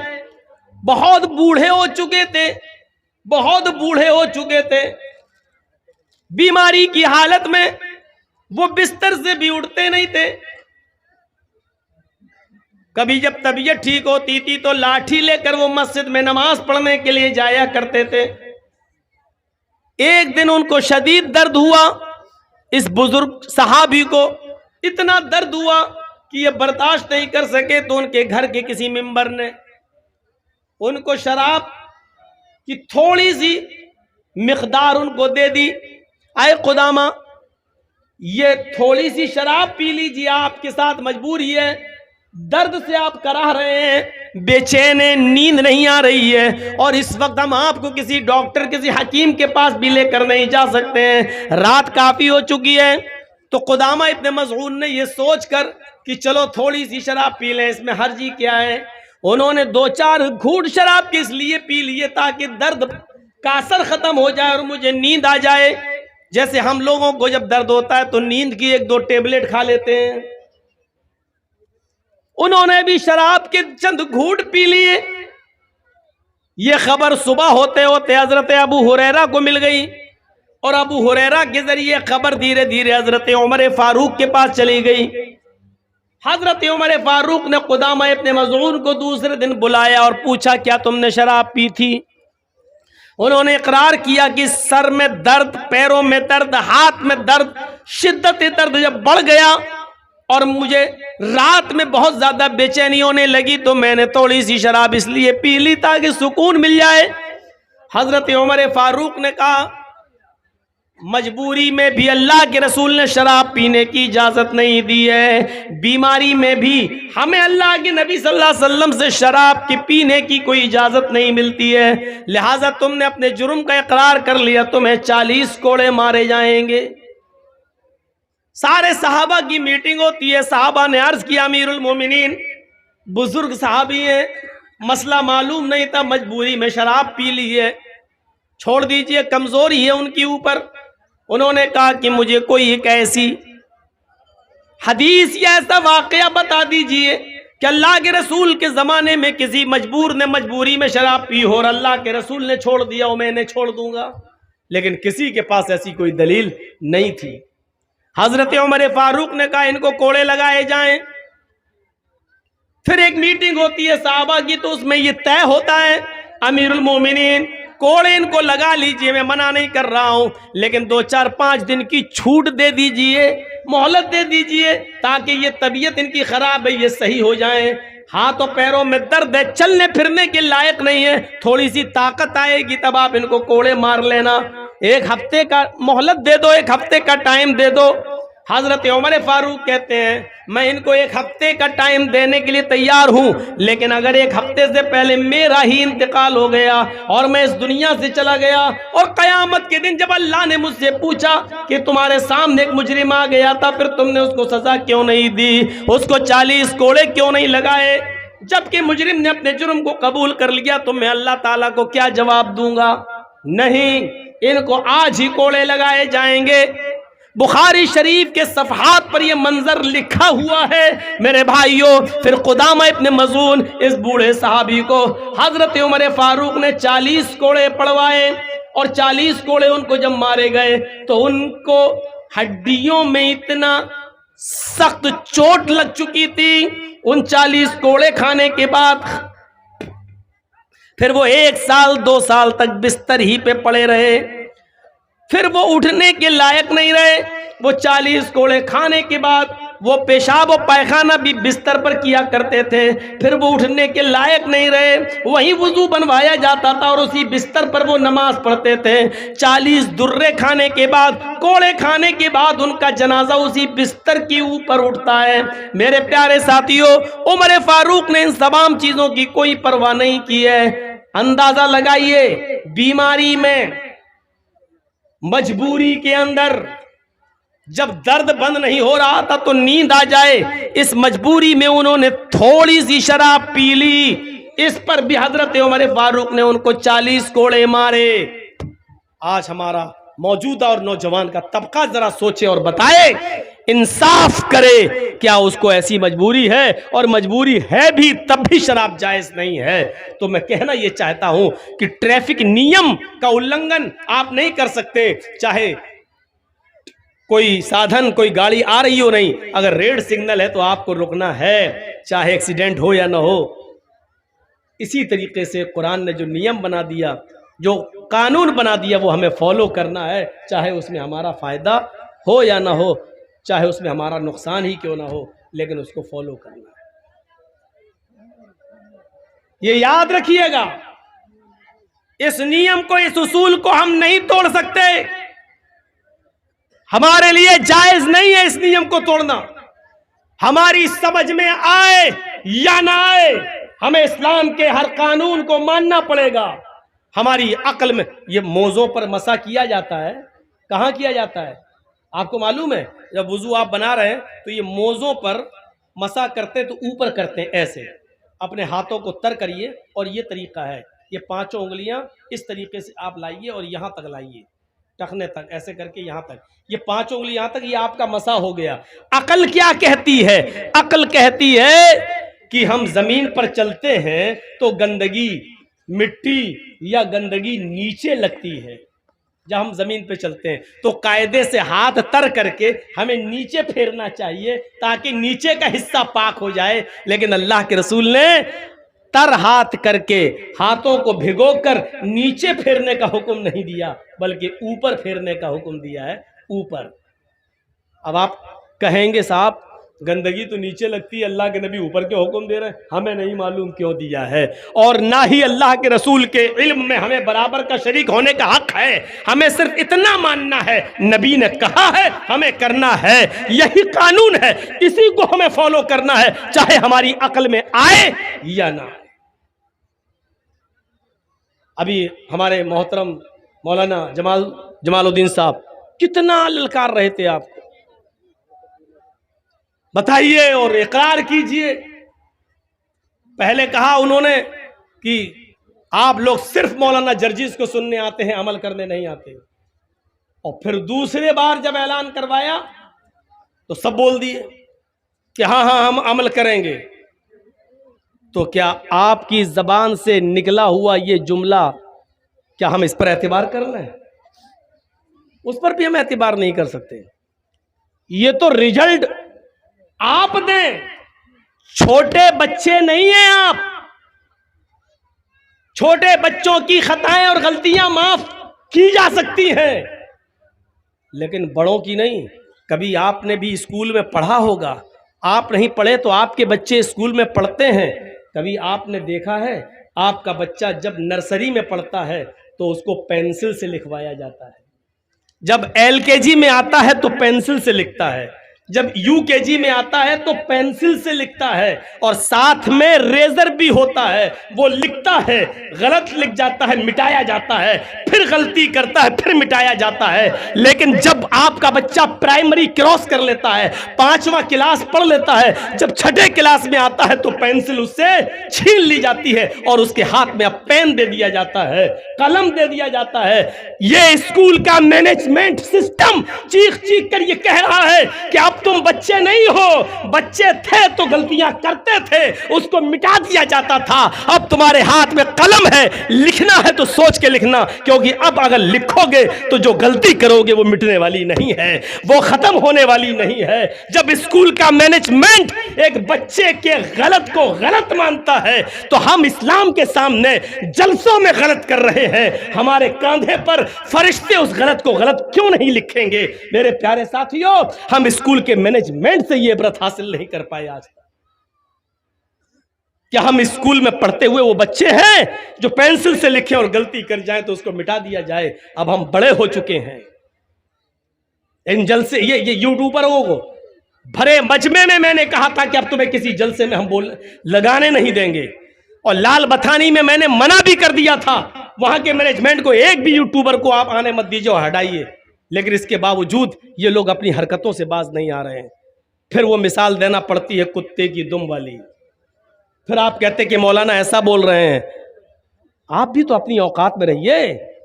بہت بوڑھے ہو چکے تھے، بہت بوڑھے ہو چکے تھے، بیماری کی حالت میں وہ بستر سے بھی اٹھتے نہیں تھے، کبھی جب طبیعت ٹھیک ہوتی تھی تو لاٹھی لے کر وہ مسجد میں نماز پڑھنے کے لیے جایا کرتے تھے۔ ایک دن ان کو شدید درد ہوا، اس بزرگ صحابی کو اتنا درد ہوا کہ یہ برداشت نہیں کر سکے، تو ان کے گھر کے کسی ممبر نے ان کو شراب کی تھوڑی سی مقدار ان کو دے دی، اے قدامہ یہ تھوڑی سی شراب پی لیجیے، آپ کے ساتھ مجبوری ہے، درد سے آپ کراہ رہے ہیں، بے چین ہیں، نیند نہیں آ رہی ہے، اور اس وقت ہم آپ کو کسی ڈاکٹر کسی حکیم کے پاس بھی لے کر نہیں جا سکتے ہیں، رات کافی ہو چکی ہے۔ تو قدامہ ابن مظعون نے یہ سوچ کر کہ چلو تھوڑی سی شراب پی لیں، اس میں حرجی کیا ہے، انہوں نے 2-4 گھونٹ شراب کے اس لیے پی لیے تاکہ درد کا اثر ختم ہو جائے اور مجھے نیند آ جائے، جیسے ہم لوگوں کو جب درد ہوتا ہے تو نیند کی 1-2 ٹیبلٹ کھا لیتے ہیں۔ انہوں نے بھی شراب کے چند گھونٹ پی لیے۔ یہ خبر صبح ہوتے ہوتے حضرت ابو ہریرہ کو مل گئی، اور ابو ہریرہ کے ذریعے خبر دھیرے دھیرے حضرت عمر فاروق کے پاس چلی گئی۔ حضرت عمر فاروق نے قدامہ ابن مظعون کو دوسرے دن بلایا اور پوچھا کیا تم نے شراب پی تھی؟ انہوں نے اقرار کیا کہ سر میں درد، پیروں میں درد، ہاتھ میں درد، شدت درد جب بڑھ گیا اور مجھے رات میں بہت زیادہ بے چینی ہونے لگی تو میں نے تھوڑی سی شراب اس لیے پی لی تاکہ سکون مل جائے۔ حضرت عمر فاروق نے کہا مجبوری میں بھی اللہ کے رسول نے شراب پینے کی اجازت نہیں دی ہے، بیماری میں بھی ہمیں اللہ کے نبی صلی اللہ علیہ وسلم سے شراب کی پینے کی کوئی اجازت نہیں ملتی ہے، لہٰذا تم نے اپنے جرم کا اقرار کر لیا، تمہیں 40 کوڑے مارے جائیں گے۔ سارے صحابہ کی میٹنگ ہوتی ہے، صحابہ نے عرض کیا امیر المومنین، بزرگ صحابی ہیں، مسئلہ معلوم نہیں تھا، مجبوری میں شراب پی لی ہے، چھوڑ دیجئے، کمزوری ہے ان کی اوپر۔ انہوں نے کہا کہ مجھے کوئی ایک ایسی حدیث یا ایسا واقعہ بتا دیجئے کہ اللہ کے رسول کے زمانے میں کسی مجبور نے مجبوری میں شراب پی ہو اور اللہ کے رسول نے چھوڑ دیا ہو، میں نے چھوڑ دوں گا۔ لیکن کسی کے پاس ایسی کوئی دلیل نہیں تھی۔ حضرت عمر فاروق نے کہا ان کو کوڑے لگائے جائیں۔ پھر ایک میٹنگ ہوتی ہے صحابہ کی، تو اس میں یہ طے ہوتا ہے امیر المومنین کوڑے ان کو لگا لیجئے، میں منع نہیں کر رہا ہوں، لیکن 2-4-5 دن کی چھوٹ دے دیجئے، مہلت دے دیجئے، تاکہ یہ طبیعت ان کی خراب ہے یہ صحیح ہو جائیں۔ ہاتھوں پیروں میں درد ہے، چلنے پھرنے کے لائق نہیں ہے، تھوڑی سی طاقت آئے گی تب آپ ان کو کوڑے مار لینا، 1 ہفتے کا مہلت دے دو، 1 ہفتے کا ٹائم دے دو۔ حضرت عمر فاروق کہتے ہیں میں ان کو 1 ہفتے کا ٹائم دینے کے لیے تیار ہوں، لیکن اگر 1 ہفتے سے پہلے میرا ہی انتقال ہو گیا اور میں اس دنیا سے چلا گیا، اور قیامت کے دن جب اللہ نے مجھ سے پوچھا کہ تمہارے سامنے ایک مجرم آ گیا تھا، پھر تم نے اس کو سزا کیوں نہیں دی، اس کو 40 کوڑے کیوں نہیں لگائے، جبکہ مجرم نے اپنے جرم کو قبول کر لیا، تو میں اللہ تعالیٰ کو کیا جواب دوں گا؟ نہیں، ان کو آج ہی کوڑے لگائے جائیں گے۔ بخاری شریف کے صفحات پر یہ منظر لکھا ہوا ہے میرے بھائیوں۔ پھر قدامہ ابن مظعون اس بوڑھے صحابی کو حضرت عمر فاروق نے 40 کوڑے پڑوائے، اور 40 کوڑے ان کو جب مارے گئے تو ان کو ہڈیوں میں اتنا سخت چوٹ لگ چکی تھی ان 40 کوڑے کھانے کے بعد، پھر وہ 1 سال 2 سال تک بستر ہی پہ پڑے رہے، پھر وہ اٹھنے کے لائق نہیں رہے۔ وہ 40 کوڑے کھانے کے بعد وہ پیشاب و پائخانہ بھی بستر پر کیا کرتے تھے، پھر وہ اٹھنے کے لائق نہیں رہے، وہیں وضو بنوایا جاتا تھا اور اسی بستر پر وہ نماز پڑھتے تھے۔ 40 درے کھانے کے بعد، کوڑے کھانے کے بعد ان کا جنازہ اسی بستر کے اوپر اٹھتا ہے۔ میرے پیارے ساتھیوں، عمر فاروق نے ان تمام چیزوں کی کوئی پرواہ نہیں کی ہے۔ اندازہ لگائیے، بیماری میں، مجبوری کے اندر، جب درد بند نہیں ہو رہا تھا تو نیند آ جائے، اس مجبوری میں انہوں نے تھوڑی سی شراب پی لی، اس پر بھی حضرت عمر فاروق نے ان کو 40 کوڑے مارے۔ آج ہمارا موجودہ اور نوجوان کا طبقہ ذرا سوچے اور بتائے، انصاف کرے، کیا اس کو ایسی مجبوری ہے؟ اور مجبوری ہے بھی تب بھی شراب جائز نہیں ہے۔ تو میں کہنا یہ چاہتا ہوں کہ ٹریفک نیم کا النگھن آپ نہیں کر سکتے، چاہے کوئی سادھن، کوئی گاڑی آ رہی ہو نہیں، اگر ریڈ سگنل ہے تو آپ کو رکنا ہے، چاہے ایکسیڈنٹ ہو یا نہ ہو۔ اسی طریقے سے قرآن نے جو نیم بنا دیا، جو قانون بنا دیا، وہ ہمیں فالو کرنا ہے، چاہے اس میں ہمارا فائدہ ہو یا نہ ہو، چاہے اس میں ہمارا نقصان ہی کیوں نہ ہو، لیکن اس کو فالو کرنا ہے۔ یہ یاد رکھیے گا، اس نیم کو، اس اصول کو ہم نہیں توڑ سکتے، ہمارے لیے جائز نہیں ہے اس نیم کو توڑنا۔ ہماری سمجھ میں آئے یا نہ آئے، ہمیں اسلام کے ہر قانون کو ماننا پڑے گا۔ ہماری عقل میں یہ موزوں پر مسح کیا جاتا ہے، کہاں کیا جاتا ہے آپ کو معلوم ہے؟ جب وضو آپ بنا رہے ہیں تو یہ موزوں پر مسح کرتے تو اوپر کرتے ہیں، ایسے اپنے ہاتھوں کو تر کریے، اور یہ طریقہ ہے، یہ 5 انگلیاں اس طریقے سے آپ لائیے اور یہاں تک لائیے، ٹخنے تک، ایسے کر کے یہاں تک، یہ 5 انگلی یہاں تک، یہ آپ کا مسح ہو گیا۔ عقل کیا کہتی ہے؟ عقل کہتی ہے کہ ہم زمین پر چلتے ہیں تو گندگی، مٹی یا گندگی نیچے لگتی ہے، جب ہم زمین پہ چلتے ہیں تو قاعدے سے ہاتھ تر کر کے ہمیں نیچے پھیرنا چاہیے تاکہ نیچے کا حصہ پاک ہو جائے، لیکن اللہ کے رسول نے تر ہاتھ کر کے، ہاتھوں کو بھگو کر نیچے پھیرنے کا حکم نہیں دیا، بلکہ اوپر پھیرنے کا حکم دیا ہے، اوپر۔ اب آپ کہیں گے صاحب گندگی تو نیچے لگتی ہے، اللہ کے نبی اوپر کے حکم دے رہے ہیں، ہمیں نہیں معلوم کیوں دیا ہے، اور نہ ہی اللہ کے رسول کے علم میں ہمیں برابر کا شریک ہونے کا حق ہے۔ ہمیں صرف اتنا ماننا ہے، نبی نے کہا ہے ہمیں کرنا ہے، یہی قانون ہے، اسی کو ہمیں فالو کرنا ہے، چاہے ہماری عقل میں آئے یا نہ آئے۔ ابھی ہمارے محترم مولانا جمال الدین صاحب کتنا للکار رہے تھے آپ کو، بتائیے اور اقرار کیجئے۔ پہلے کہا انہوں نے کہ آپ لوگ صرف مولانا جرجیز کو سننے آتے ہیں، عمل کرنے نہیں آتے. اور پھر دوسرے بار جب اعلان کروایا تو سب بول دیے کہ ہاں ہم عمل کریں گے. تو کیا آپ کی زبان سے نکلا ہوا یہ جملہ، کیا ہم اس پر اعتبار کر رہے ہیں؟ اس پر بھی ہم اعتبار نہیں کر سکتے. یہ تو رزلٹ آپ دیں، چھوٹے بچے نہیں ہیں آپ. چھوٹے بچوں کی خطائیں اور غلطیاں معاف کی جا سکتی ہیں، لیکن بڑوں کی نہیں. کبھی آپ نے بھی اسکول میں پڑھا ہوگا، آپ نہیں پڑھے تو آپ کے بچے اسکول میں پڑھتے ہیں. کبھی آپ نے دیکھا ہے آپ کا بچہ جب نرسری میں پڑھتا ہے تو اس کو پینسل سے لکھوایا جاتا ہے، جب ایل کے جی میں آتا ہے تو پینسل سے لکھتا ہے، جب یو کے جی میں آتا ہے تو پینسل سے لکھتا ہے، اور ساتھ میں ریزر بھی ہوتا ہے. وہ لکھتا ہے، غلط لکھ جاتا ہے، مٹایا جاتا ہے، پھر غلطی کرتا ہے، پھر مٹایا جاتا ہے. لیکن جب آپ کا بچہ پرائمری کراس کر لیتا ہے، 5واں کلاس پڑھ لیتا ہے، جب 6 کلاس میں آتا ہے تو پینسل اس سے چھین لی جاتی ہے اور اس کے ہاتھ میں اب پین دے دیا جاتا ہے، قلم دے دیا جاتا ہے. یہ اسکول کا مینجمنٹ سسٹم چیخ چیخ کر یہ کہہ رہا ہے کہ اب تم بچے نہیں ہو، بچے تھے تو غلطیاں کرتے تھے، اس کو مٹا دیا جاتا تھا. اب تمہارے ہاتھ میں قلم ہے، لکھنا ہے تو سوچ کے لکھنا، کیونکہ اب اگر لکھو گے تو جو غلطی کرو گے وہ مٹنے والی نہیں ہے، وہ ختم ہونے والی نہیں ہے. جب اسکول کا مینجمنٹ ایک بچے کے غلط کو غلط مانتا ہے تو ہم اسلام کے سامنے جلسوں میں غلط کر رہے ہیں. ہمارے کاندھے پر فرشتے اس غلط کو غلط کیوں نہیں لکھیں گے؟ میرے پیارے ساتھیوں، ہم اسکول کے مینجمنٹ سے یہ عبرت حاصل نہیں کر پائے آج تک. کیا ہم اسکول میں پڑھتے ہوئے وہ بچے ہیں جو پینسل سے لکھیں اور غلطی کر جائیں تو اس کو مٹا دیا جائے؟ اب ہم بڑے ہو چکے ہیں. ان جلسے یہ یوٹیوبروں کو بھرے مجمع میں نے کہا تھا کہ اب تمہیں کسی جلسے میں ہم لگانے نہیں دیں گے، اور لال بتھانی میں نے منع بھی کر دیا تھا وہاں کے مینجمنٹ کو، ایک بھی یوٹیوبر کو آپ آنے مت دیجیے اور ہٹائیے. لیکن اس کے باوجود یہ لوگ اپنی حرکتوں سے باز نہیں آ رہے ہیں. پھر وہ مثال دینا پڑتی ہے کتے کی دم والی. پھر آپ کہتے کہ مولانا ایسا بول رہے ہیں. آپ بھی تو اپنی اوقات میں رہیے.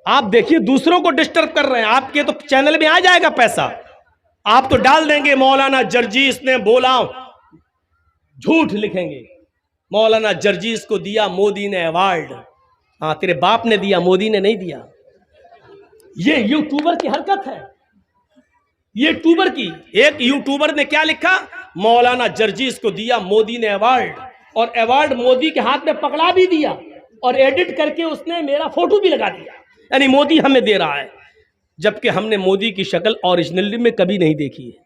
آپ دیکھیے دوسروں کو ڈسٹرب کر رہے ہیں. آپ کے تو چینل میں آ جائے گا پیسہ، آپ تو ڈال دیں گے مولانا جرجیس نے بولا، جھوٹ لکھیں گے مولانا جرجیس کو دیا مودی نے ایوارڈ. ہاں تیرے باپ نے دیا، مودی نے نہیں دیا. یہ یوٹیوبر کی حرکت ہے. یوٹیوبر کی ایک یوٹیوبر نے کیا لکھا؟ مولانا جرجیس کو دیا مودی نے ایوارڈ، اور ایوارڈ مودی کے ہاتھ میں پکڑا بھی دیا، اور ایڈٹ کر کے اس نے میرا فوٹو بھی لگا دیا، یعنی مودی ہمیں دے رہا ہے. جبکہ ہم نے مودی کی شکل اوریجنلی میں کبھی نہیں دیکھی ہے.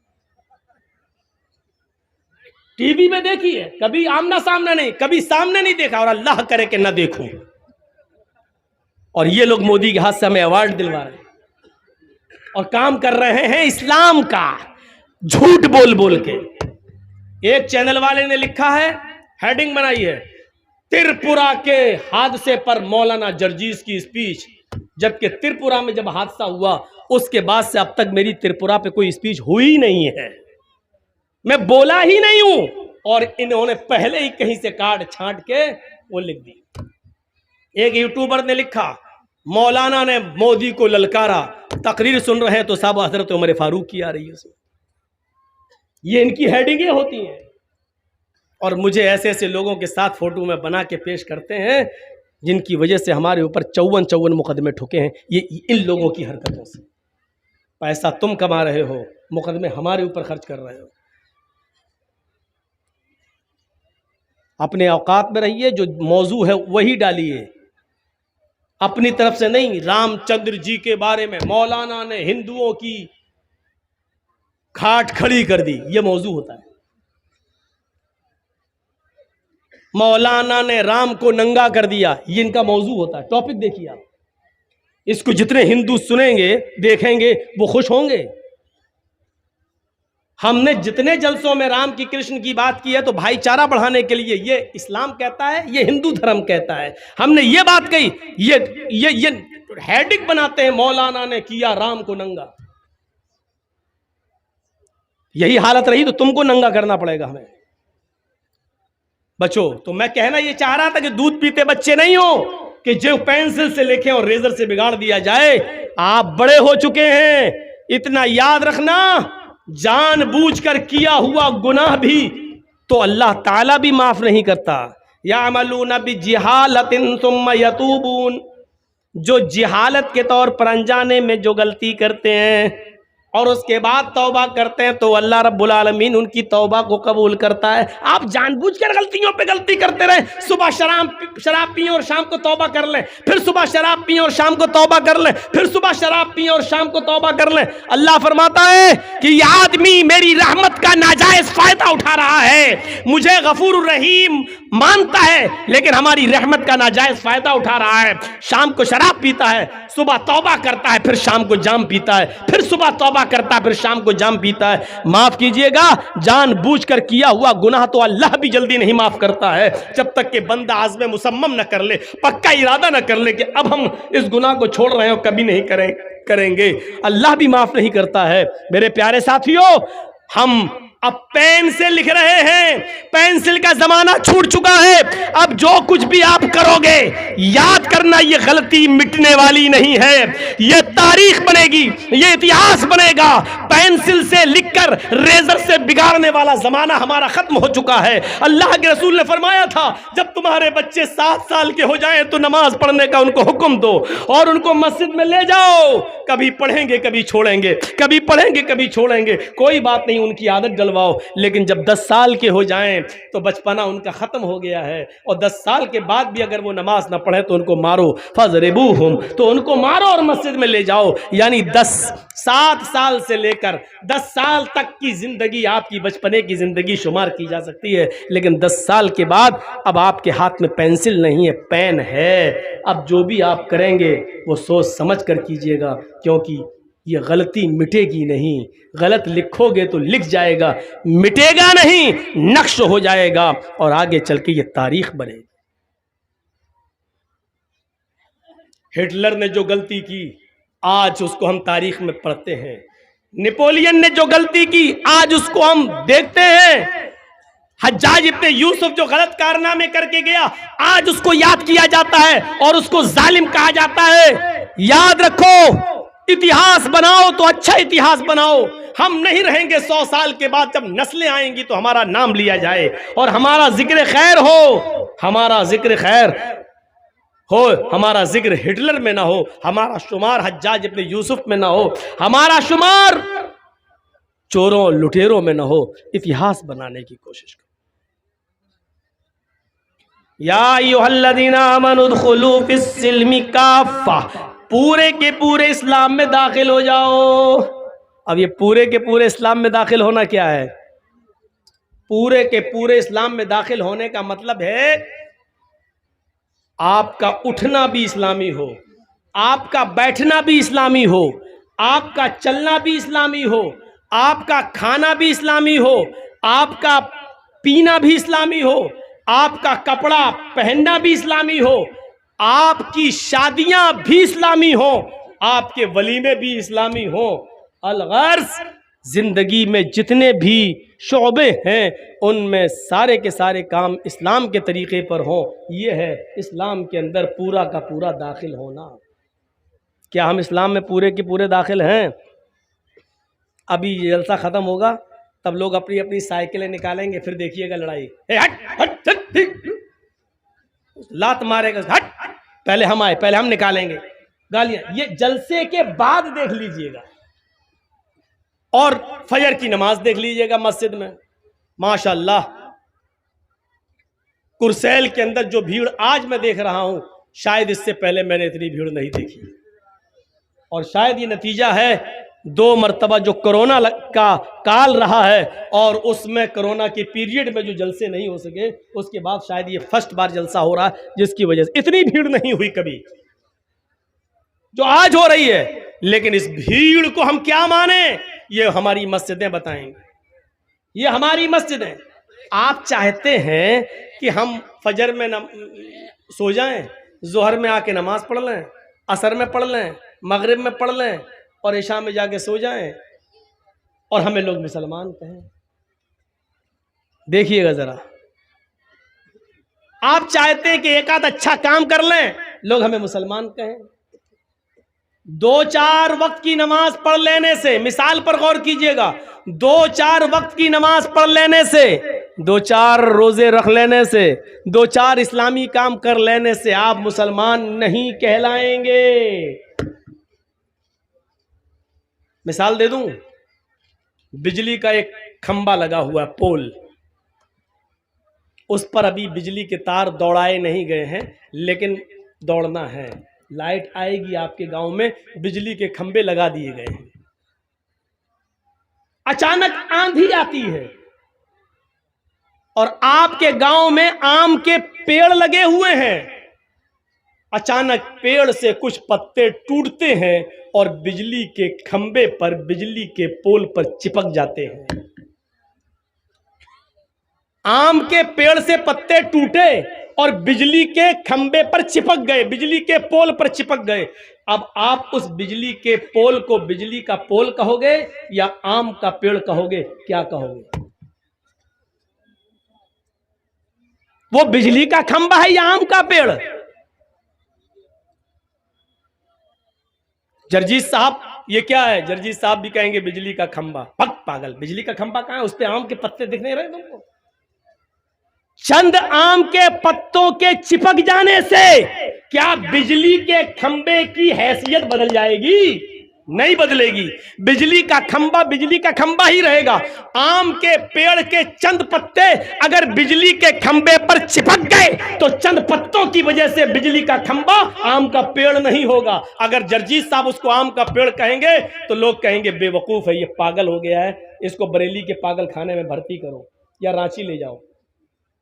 ٹی وی میں دیکھی ہے، کبھی آمنا سامنا نہیں، کبھی سامنے نہیں دیکھا، اور اللہ کرے کہ نہ دیکھوں. اور یہ لوگ مودی کے ہاتھ سے ہمیں ایوارڈ دلوا رہے ہیں اور کام کر رہے ہیں اسلام کا جھوٹ بول بول کے. ایک چینل والے نے لکھا ہے، ہیڈنگ بنائی ہے، ترپورہ کے حادثے پر مولانا جرجیس کی اسپیچ. جبکہ ترپورہ میں جب حادثہ ہوا اس کے بعد سے اب تک میری ترپورہ پہ کوئی اسپیچ ہوئی نہیں ہے، میں بولا ہی نہیں ہوں. اور انہوں نے پہلے ہی کہیں سے کاٹ چھانٹ کے وہ لکھ دی. ایک یوٹیوبر نے لکھا، مولانا نے مودی کو للکارا، تقریر سن رہے ہیں تو صاحب حضرت عمر فاروق کی آ رہی ہے. یہ ان کی ہیڈنگیں ہوتی ہیں، اور مجھے ایسے ایسے لوگوں کے ساتھ فوٹو میں بنا کے پیش کرتے ہیں جن کی وجہ سے ہمارے اوپر 54 مقدمے ٹھکے ہیں. یہ ان لوگوں کی حرکتوں سے. پیسہ تم کما رہے ہو، مقدمے ہمارے اوپر خرچ کر رہے ہو. اپنے اوقات میں رہیے، جو موضوع ہے وہی ڈالیے، اپنی طرف سے نہیں. رام چندر جی کے بارے میں مولانا نے ہندوؤں کی کھاٹ کھڑی کر دی، یہ موضوع ہوتا ہے. مولانا نے رام کو ننگا کر دیا، یہ ان کا موضوع ہوتا ہے. ٹاپک دیکھیے آپ. اس کو جتنے ہندو سنیں گے دیکھیں گے وہ خوش ہوں گے. ہم نے جتنے جلسوں میں رام کی کرشن کی بات کی ہے تو بھائی چارہ بڑھانے کے لیے. یہ اسلام کہتا ہے، یہ ہندو دھرم کہتا ہے. ہم نے یہ بات کہی، یہ ہیڈنگ بناتے ہیں مولانا نے کیا رام کو ننگا. یہی حالت رہی تو تم کو ننگا کرنا پڑے گا ہمیں. بچو. تو میں کہنا یہ چاہ رہا تھا کہ دودھ پیتے بچے نہیں ہو کہ جو پینسل سے لکھیں اور ریزر سے بگاڑ دیا جائے. آپ بڑے ہو چکے ہیں. اتنا یاد رکھنا جان بوجھ کر کیا ہوا گناہ بھی تو اللہ تعالیٰ بھی معاف نہیں کرتا. یعملون بجہالۃ ثم یتوبون. جو جہالت کے طور پر انجانے میں جو غلطی کرتے ہیں اور اس کے بعد توبہ کرتے ہیں تو اللہ رب العالمین ان کی توبہ کو قبول کرتا ہے. آپ جان بوجھ کر غلطیوں پہ غلطی کرتے رہیں. صبح شراب پئیں اور شام کو توبہ کر لیں, پھر صبح شراب پئیں اور شام کو توبہ کر لیں, پھر صبح شراب پئیں اور شام کو توبہ کر لیں. اللہ فرماتا ہے کہ یہ آدمی میری رحمت کا ناجائز فائدہ اٹھا رہا ہے. مجھے غفور الرحیم مانتا ہے لیکن ہماری رحمت کا ناجائز فائدہ اٹھا رہا ہے. شام کو شراب پیتا ہے, صبح توبہ کرتا ہے, پھر شام کو جام پیتا ہے, پھر صبح توبہ کرتا ہے, پھر شام کو جام پیتا ہے. معاف کیجئے گا, جان بوجھ کر کیا ہوا گناہ تو اللہ بھی جلدی نہیں معاف کرتا ہے جب تک کہ بندہ عزم مصمم نہ کر لے, پکا ارادہ نہ کر لے کہ اب ہم اس گناہ کو چھوڑ رہے ہیں اور کبھی نہیں کریں گے. اللہ بھی معاف نہیں کرتا ہے. میرے پیارے ساتھیو, ہم اب پین سے لکھ رہے ہیں. پینسل کا زمانہ چھوٹ چکا ہے. اب جو کچھ بھی آپ کرو گے یاد کرنا یہ غلطی مٹنے والی نہیں ہے, یہ تاریخ بنے گی, یہ اتہاس بنے گا. پینسل سے لکھ کر ریزر سے بگاڑنے والا زمانہ ہمارا ختم ہو چکا ہے. اللہ کے رسول نے فرمایا تھا جب تمہارے بچے 7 سال کے ہو جائیں تو نماز پڑھنے کا ان کو حکم دو اور ان کو مسجد میں لے جاؤ. کبھی پڑھیں گے کبھی چھوڑیں گے, کبھی پڑھیں گے کبھی چھوڑیں گے, کوئی بات نہیں, ان کی عادت ڈلواؤ. لیکن جب 10 سال کے ہو جائیں تو بچپنا ان کا ختم ہو گیا ہے, اور 10 سال کے بعد بھی اگر وہ نماز نہ پڑھے تو ان کو مارو. فَضْرِبُوهُمْ, تو ان کو مارو اور مسجد میں لے جاؤ. یعنی 7 سال سے لے کر 10 سال تک کی زندگی آپ کی بچپنے کی زندگی شمار کی جا سکتی ہے, لیکن 10 سال کے بعد اب آپ کے ہاتھ میں پینسل نہیں ہے, پین ہے. اب جو بھی آپ کریں گے وہ سوچ سمجھ کر کیجئے گا, کیونکہ یہ غلطی مٹے گی نہیں. غلط لکھو گے تو لکھ جائے گا, مٹے گا نہیں, نقش ہو جائے گا اور آگے چل کے یہ تاریخ بنے گی. ہٹلر نے جو غلطی کی آج اس کو ہم تاریخ میں پڑھتے ہیں. نپولین نے جو غلطی کی آج اس کو ہم دیکھتے ہیں. حجاج ابن یوسف جو غلط کارنامے کر کے گیا آج اس کو یاد کیا جاتا ہے اور اس کو ظالم کہا جاتا ہے. یاد رکھو, اتہاس بناؤ تو اچھا اتہاس بناؤ. ہم نہیں رہیں گے 100 سال کے بعد جب نسلیں آئیں گی تو ہمارا نام لیا جائے اور ہمارا ذکر خیر ہو, ہمارا ذکر خیر ہو, ہمارا ذکر ہٹلر میں نہ ہو, ہمارا شمار حجاج ابن یوسف میں نہ ہو, ہمارا شمار چوروں لٹیروں میں نہ ہو. اتہاس بنانے کی کوشش کرو. یا ایھا الذین آمنوا ادخلوا فی السلم کافہ, پورے کے پورے اسلام میں داخل ہو جاؤ. اب یہ پورے کے پورے اسلام میں داخل ہونا کیا ہے؟ پورے کے پورے اسلام میں داخل ہونے کا مطلب ہے آپ کا اٹھنا بھی اسلامی ہو, آپ کا بیٹھنا بھی اسلامی ہو, آپ کا چلنا بھی اسلامی ہو, آپ کا کھانا بھی اسلامی ہو, آپ کا پینا بھی اسلامی ہو, آپ کا کپڑا پہننا بھی اسلامی ہو, آپ کی شادیاں بھی اسلامی ہوں, آپ کے ولیمے بھی اسلامی ہوں. الغرض زندگی میں جتنے بھی شعبے ہیں ان میں سارے کے سارے کام اسلام کے طریقے پر ہوں. یہ ہے اسلام کے اندر پورا کا پورا داخل ہونا. کیا ہم اسلام میں پورے کے پورے داخل ہیں؟ ابھی یہ جلسہ ختم ہوگا تب لوگ اپنی اپنی سائیکلیں نکالیں گے, پھر دیکھیے گا لڑائی, لات مارے گا, ہٹ, پہلے ہم آئے, پہلے ہم نکالیں گے, گالیاں. یہ جلسے کے بعد دیکھ لیجئے گا. اور فجر کی نماز دیکھ لیجئے گا مسجد میں, ماشاءاللہ کرسیل کے اندر جو بھیڑ آج میں دیکھ رہا ہوں شاید اس سے پہلے میں نے اتنی بھیڑ نہیں دیکھی. اور شاید یہ نتیجہ ہے 2 مرتبہ جو کرونا کا کال رہا ہے اور اس میں کرونا کے پیریڈ میں جو جلسے نہیں ہو سکے, اس کے بعد شاید یہ فرسٹ بار جلسہ ہو رہا ہے جس کی وجہ سے اتنی بھیڑ نہیں ہوئی کبھی جو آج ہو رہی ہے. لیکن اس بھیڑ کو ہم کیا مانیں؟ یہ ہماری مسجدیں بتائیں گے, یہ ہماری مسجدیں. آپ چاہتے ہیں کہ ہم فجر میں سو جائیں, ظہر میں آ کے نماز پڑھ لیں, عصر میں پڑھ لیں, مغرب میں پڑھ لیں اور عشاء میں جا کے سو جائیں اور ہمیں لوگ مسلمان کہیں؟ دیکھیے گا ذرا, آپ چاہتے ہیں کہ ایک آدھ اچھا کام کر لیں، لوگ ہمیں مسلمان کہیں. 2-4 وقت کی نماز پڑھ لینے سے، مثال پر غور کیجئے گا، 2-4 وقت کی نماز پڑھ لینے سے، 2-4 روزے رکھ لینے سے، 2-4 اسلامی کام کر لینے سے آپ مسلمان نہیں کہلائیں گے. مثال دے دوں، بجلی کا ایک کھمبا لگا ہوا ہے، پول، اس پر ابھی بجلی کے تار دوڑائے نہیں گئے ہیں، لیکن دوڑنا ہے. لائٹ آئے گی آپ کے گاؤں میں، بجلی کے کھمبے لگا دیے گئے ہیں. اچانک آندھی آتی ہے اور آپ کے گاؤں میں آم کے پیڑ لگے ہوئے ہیں. اچانک پیڑ سے کچھ پتے ٹوٹتے ہیں اور بجلی کے کھمبے پر، بجلی کے پول پر چپک جاتے ہیں. آم کے پیڑ سے پتے ٹوٹے اور بجلی کے کھمبے پر چپک گئے، بجلی کے پول پر چپک گئے. اب آپ اس بجلی کے پول کو بجلی کا پول کہو گے یا آم کا پیڑ کہو گے؟ کیا کہو گے؟ وہ بجلی کا کھمبا ہے یا آم کا پیڑ؟ جرجیت صاحب یہ کیا ہے؟ جرجیت صاحب بھی کہیں گے بجلی کا کھمبا. پاگل، بجلی کا کھمبا کہاں ہے؟ اس پہ آم کے پتے دکھ نہیں رہے تم کو؟ چند آم کے پتوں کے چپک جانے سے کیا بجلی کے کھمبے کی حیثیت بدل جائے گی؟ نہیں بدلے گی. بجلی کا کھمبا بجلی کا کھمبا ہی رہے گا. آم کے پیڑ کے چند پتے اگر بجلی کے کھمبے پر چپک گئے تو چند پتوں کی وجہ سے بجلی کا کھمبا آم کا پیڑ نہیں ہوگا. اگر جرجیت صاحب اس کو آم کا پیڑ کہیں گے تو لوگ کہیں گے بے وقوف ہے، یہ پاگل ہو گیا ہے، اس کو بریلی کے پاگل خانے میں بھرتی کرو یا رانچی لے جاؤ.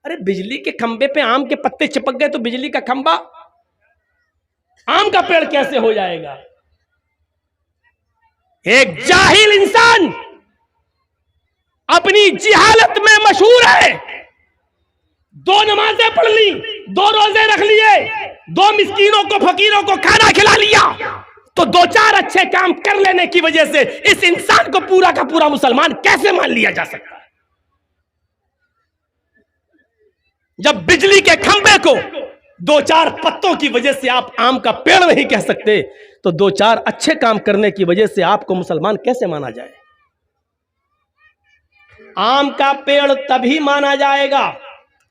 ارے بجلی کے کھمبے پہ آم کے پتے چپک گئے تو بجلی کا کھمبا آم کا پیڑ کیسے ہو جائے گا؟ ایک جاہل انسان اپنی جہالت میں مشہور ہے. 2 نمازیں پڑھ لی، 2 روزے رکھ لیے، 2 مسکینوں کو فقیروں کو کھانا کھلا لیا، تو 2-4 اچھے کام کر لینے کی وجہ سے اس انسان کو پورا کا پورا مسلمان کیسے مان لیا جا سکتا ہے؟ جب بجلی کے کھمبے کو 2-4 پتوں کی وجہ سے آپ آم کا پیڑ نہیں کہہ سکتے تو 2-4 اچھے کام کرنے کی وجہ سے آپ کو مسلمان کیسے مانا جائے؟ آم کا پیڑ تبھی مانا جائے گا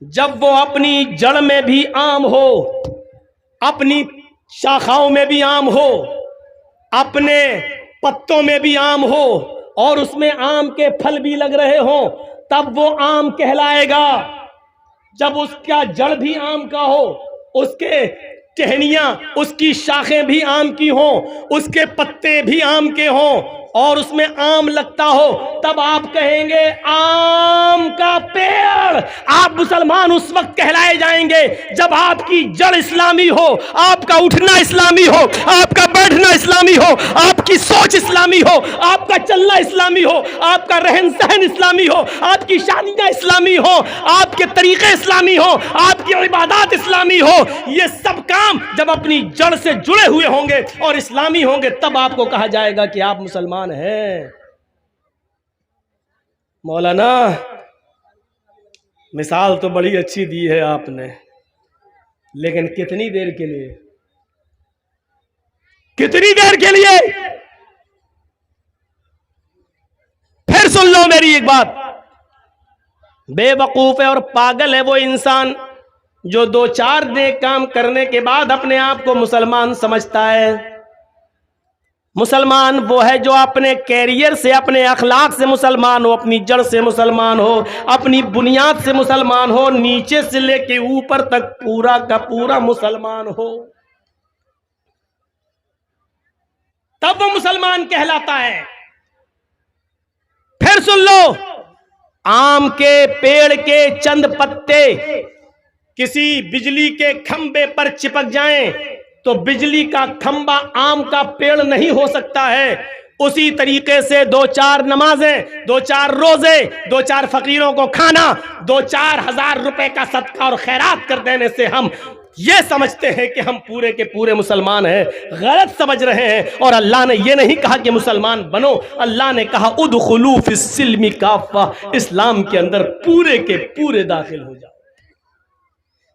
جب وہ اپنی جڑ میں بھی آم ہو، اپنی شاخاؤں میں بھی آم ہو، اپنے پتوں میں بھی آم ہو اور اس میں آم کے پھل بھی لگ رہے ہوں، تب وہ آم کہلائے گا. جب اس کا جڑ بھی آم کا ہو، اس کے ٹہنیاں، اس کی شاخیں بھی آم کی ہوں، اس کے پتے بھی آم کے ہوں اور اس میں آم لگتا ہو، تب آپ کہیں گے آم کا پیڑ. آپ مسلمان اس وقت کہلائے جائیں گے جب آپ کی جڑ اسلامی ہو، آپ کا اٹھنا اسلامی ہو، آپ کا بیٹھنا اسلامی ہو، آپ کی سوچ اسلامی ہو، آپ کا چلنا اسلامی ہو، آپ کا رہن سہن اسلامی ہو، آپ کی شادیاں اسلامی ہو، آپ کے طریقے اسلامی ہو، آپ کی عبادات اسلامی ہو. یہ سب کام جب اپنی جڑ سے جڑے ہوئے ہوں گے اور اسلامی ہوں گے تب آپ کو کہا جائے گا کہ آپ مسلمان ہیں. مولانا مثال تو بڑی اچھی دی ہے آپ نے، لیکن کتنی دیر کے لیے؟ کتنی دیر کے لیے؟ پھر سن لو میری ایک بات، بے وقوف ہے اور پاگل ہے وہ انسان جو 2-4 نیک کام کرنے کے بعد اپنے آپ کو مسلمان سمجھتا ہے. مسلمان وہ ہے جو اپنے کیریئر سے، اپنے اخلاق سے مسلمان ہو، اپنی جڑ سے مسلمان ہو، اپنی بنیاد سے مسلمان ہو، نیچے سے لے کے اوپر تک پورا کا پورا مسلمان ہو، تب وہ مسلمان کہلاتا ہے. پھر سن لو، آم کے پیڑ کے چند پتے کسی بجلی کے کھمبے پر چپک جائیں تو بجلی کا کھمبا آم کا پیڑ نہیں ہو سکتا ہے. اسی طریقے سے 2-4 نمازیں، 2-4 روزے، 2-4 فقیروں کو کھانا، 2-4 ہزار روپے کا صدقہ اور خیرات کر دینے سے ہم یہ سمجھتے ہیں کہ ہم پورے کے پورے مسلمان ہیں. غلط سمجھ رہے ہیں. اور اللہ نے یہ نہیں کہا کہ مسلمان بنو، اللہ نے کہا ادخلوا فی السلم کافہ، اسلام کے اندر پورے کے پورے داخل ہو جاؤ.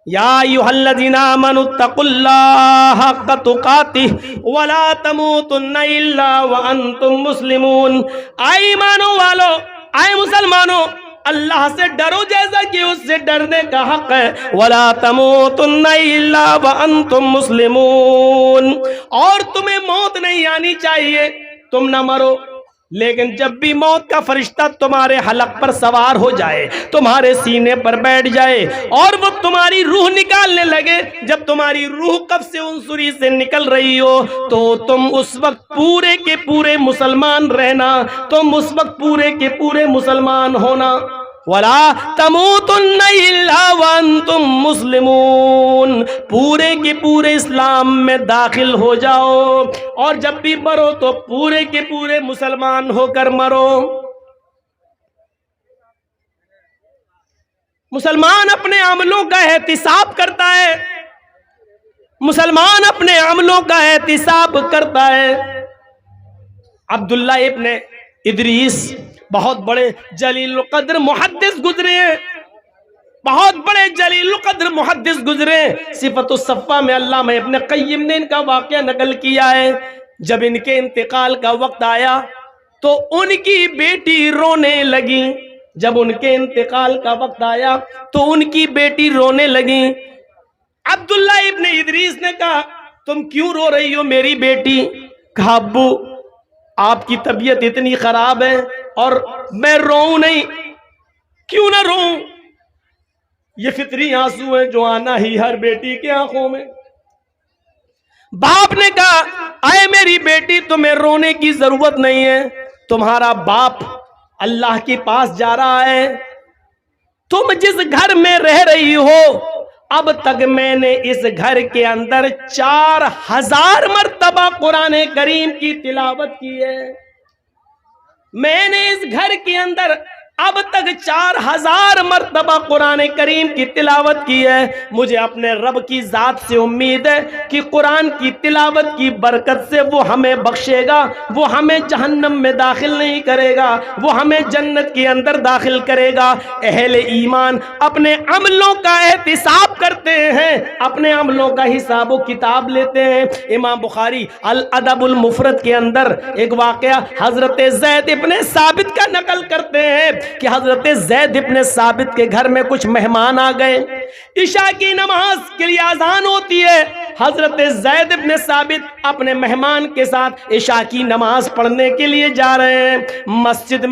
یا ایھا الذین آمنوا اتقوا اللہ حق تقاتہ ولا تموتن الا وانتم مسلمون۔ اے ایمانوں والو، اے مسلمانوں، اللہ سے ڈرو جیسا کہ اس سے ڈرنے کا حق ہے۔ وَلَا تَمُوتُنَّ إِلَّا وَأَنْتُمْ مُسْلِمُونَ، اور تمہیں موت نہیں آنی چاہیے، تم نہ مرو، لیکن جب بھی موت کا فرشتہ تمہارے حلق پر سوار ہو جائے، تمہارے سینے پر بیٹھ جائے اور وہ تمہاری روح نکالنے لگے، جب تمہاری روح قبض عنصری سے نکل رہی ہو تو تم اس وقت پورے کے پورے مسلمان رہنا، تم اس وقت پورے کے پورے مسلمان ہونا۔ وَلَا تَمُوتُنَّ إِلَّا وَأَنْتُمْ مُسْلِمُونَ، پورے کے پورے اسلام میں داخل ہو جاؤ، اور جب بھی مرو تو پورے کے پورے مسلمان ہو کر مرو۔ مسلمان اپنے عملوں کا احتساب کرتا ہے، مسلمان اپنے عملوں کا احتساب کرتا ہے۔ عبداللہ ابن ادریس بہت بڑے جلیل القدر محدث گزرے ہیں، بہت بڑے جلیل القدر محدث گزرے ہیں۔ صفت الصفہ میں علامہ ابن قیم نے ان کا واقعہ نقل کیا ہے۔ جب ان کے انتقال کا وقت آیا تو ان کی بیٹی رونے لگی، جب ان کے انتقال کا وقت آیا تو ان کی بیٹی رونے لگی۔ عبداللہ ابن ادریس نے کہا تم کیوں رو رہی ہو میری بیٹی؟ کہا ابو آپ کی طبیعت اتنی خراب ہے اور میں روؤں نہیں، کیوں نہ روؤں؟ یہ فطری آنسو ہیں جو آنا ہی ہر بیٹی کے آنکھوں میں۔ باپ نے کہا اے میری بیٹی تمہیں رونے کی ضرورت نہیں ہے، تمہارا باپ اللہ کے پاس جا رہا ہے، تم جس گھر میں رہ رہی ہو اب تک میں نے اس گھر کے اندر 4000 مرتبہ قرآن کریم کی تلاوت کی ہے، میں نے اس گھر کے اندر اب تک 4000 مرتبہ قرآن کریم کی تلاوت کی ہے۔ مجھے اپنے رب کی ذات سے امید ہے کہ قرآن کی تلاوت کی برکت سے وہ ہمیں بخشے گا، وہ ہمیں جہنم میں داخل نہیں کرے گا، وہ ہمیں جنت کے اندر داخل کرے گا۔ اہل ایمان اپنے عملوں کا احتساب کرتے ہیں، اپنے عملوں کا حساب و کتاب لیتے ہیں۔ امام بخاری الادب المفرد کے اندر ایک واقعہ حضرت زید ابن ثابت کا نقل کرتے ہیں کہ حضرت زید ابن ثابت کے گھر میں کچھ مہمان آ گئے، عشاء کی نماز کے لیے اذان ہوتی ہے، حضرت زید ابن ثابت اپنے مہمان کے ساتھ عشاء کی نماز پڑھنے کے لیے جا رہے ہیں۔ مسجد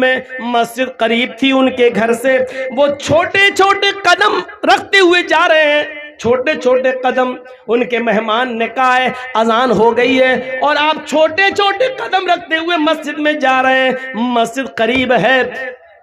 قریب تھی ان کے گھر سے، وہ چھوٹے چھوٹے قدم رکھتے ہوئے جا رہے ہیں، چھوٹے چھوٹے قدم۔ ان کے مہمان نے کہا ہے اذان ہو گئی ہے اور آپ چھوٹے چھوٹے قدم رکھتے ہوئے مسجد میں جا رہے ہیں، مسجد قریب ہے،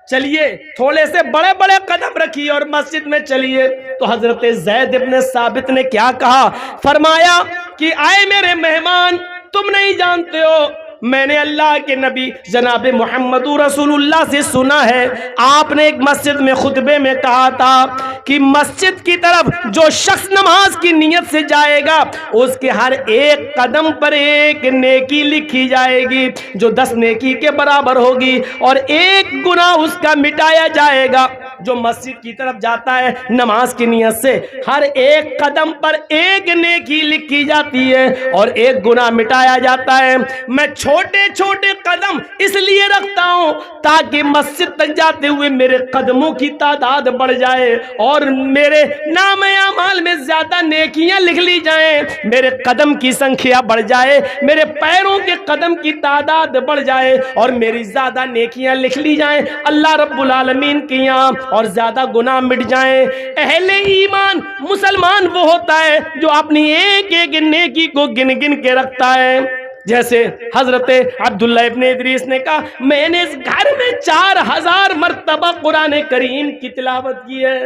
چلیے تھوڑے سے بڑے بڑے قدم رکھیے اور مسجد میں چلیے۔ تو حضرت زید ابن ثابت نے کیا کہا؟ فرمایا کہ آئے میرے مہمان تم نہیں جانتے ہو میں نے اللہ کے نبی جناب محمد رسول اللہ سے سنا ہے، آپ نے ایک مسجد میں خطبے میں کہا تھا کہ مسجد کی طرف جو شخص نماز کی نیت سے جائے گا اس کے ہر ایک قدم پر ایک نیکی لکھی جائے گی جو 10 نیکی کے برابر ہوگی، اور ایک گناہ اس کا مٹایا جائے گا۔ جو مسجد کی طرف جاتا ہے نماز کی نیت سے ہر ایک قدم پر ایک نیکی لکھی جاتی ہے اور ایک گناہ مٹایا جاتا ہے۔ میں چھوٹے چھوٹے قدم اس لیے رکھتا ہوں تاکہ مسجد تک جاتے ہوئے میرے قدموں کی تعداد بڑھ جائے اور میرے نام اعمال میں زیادہ نیکیاں لکھ لی جائیں، میرے قدم کی سنکھیا بڑھ جائے، میرے پیروں کے قدم کی تعداد بڑھ جائے اور میری زیادہ نیکیاں لکھ لی جائیں اللہ رب العالمین کے یہاں، اور زیادہ گناہ مٹ جائیں۔ اہل ایمان مسلمان وہ ہوتا ہے جو اپنی ایک ایک نیکی کو گن گن کے رکھتا ہے۔ جیسے حضرت عبداللہ ابن ادریس نے کہا میں نے اس گھر میں 4000 مرتبہ قرآن کریم کی تلاوت کی ہے۔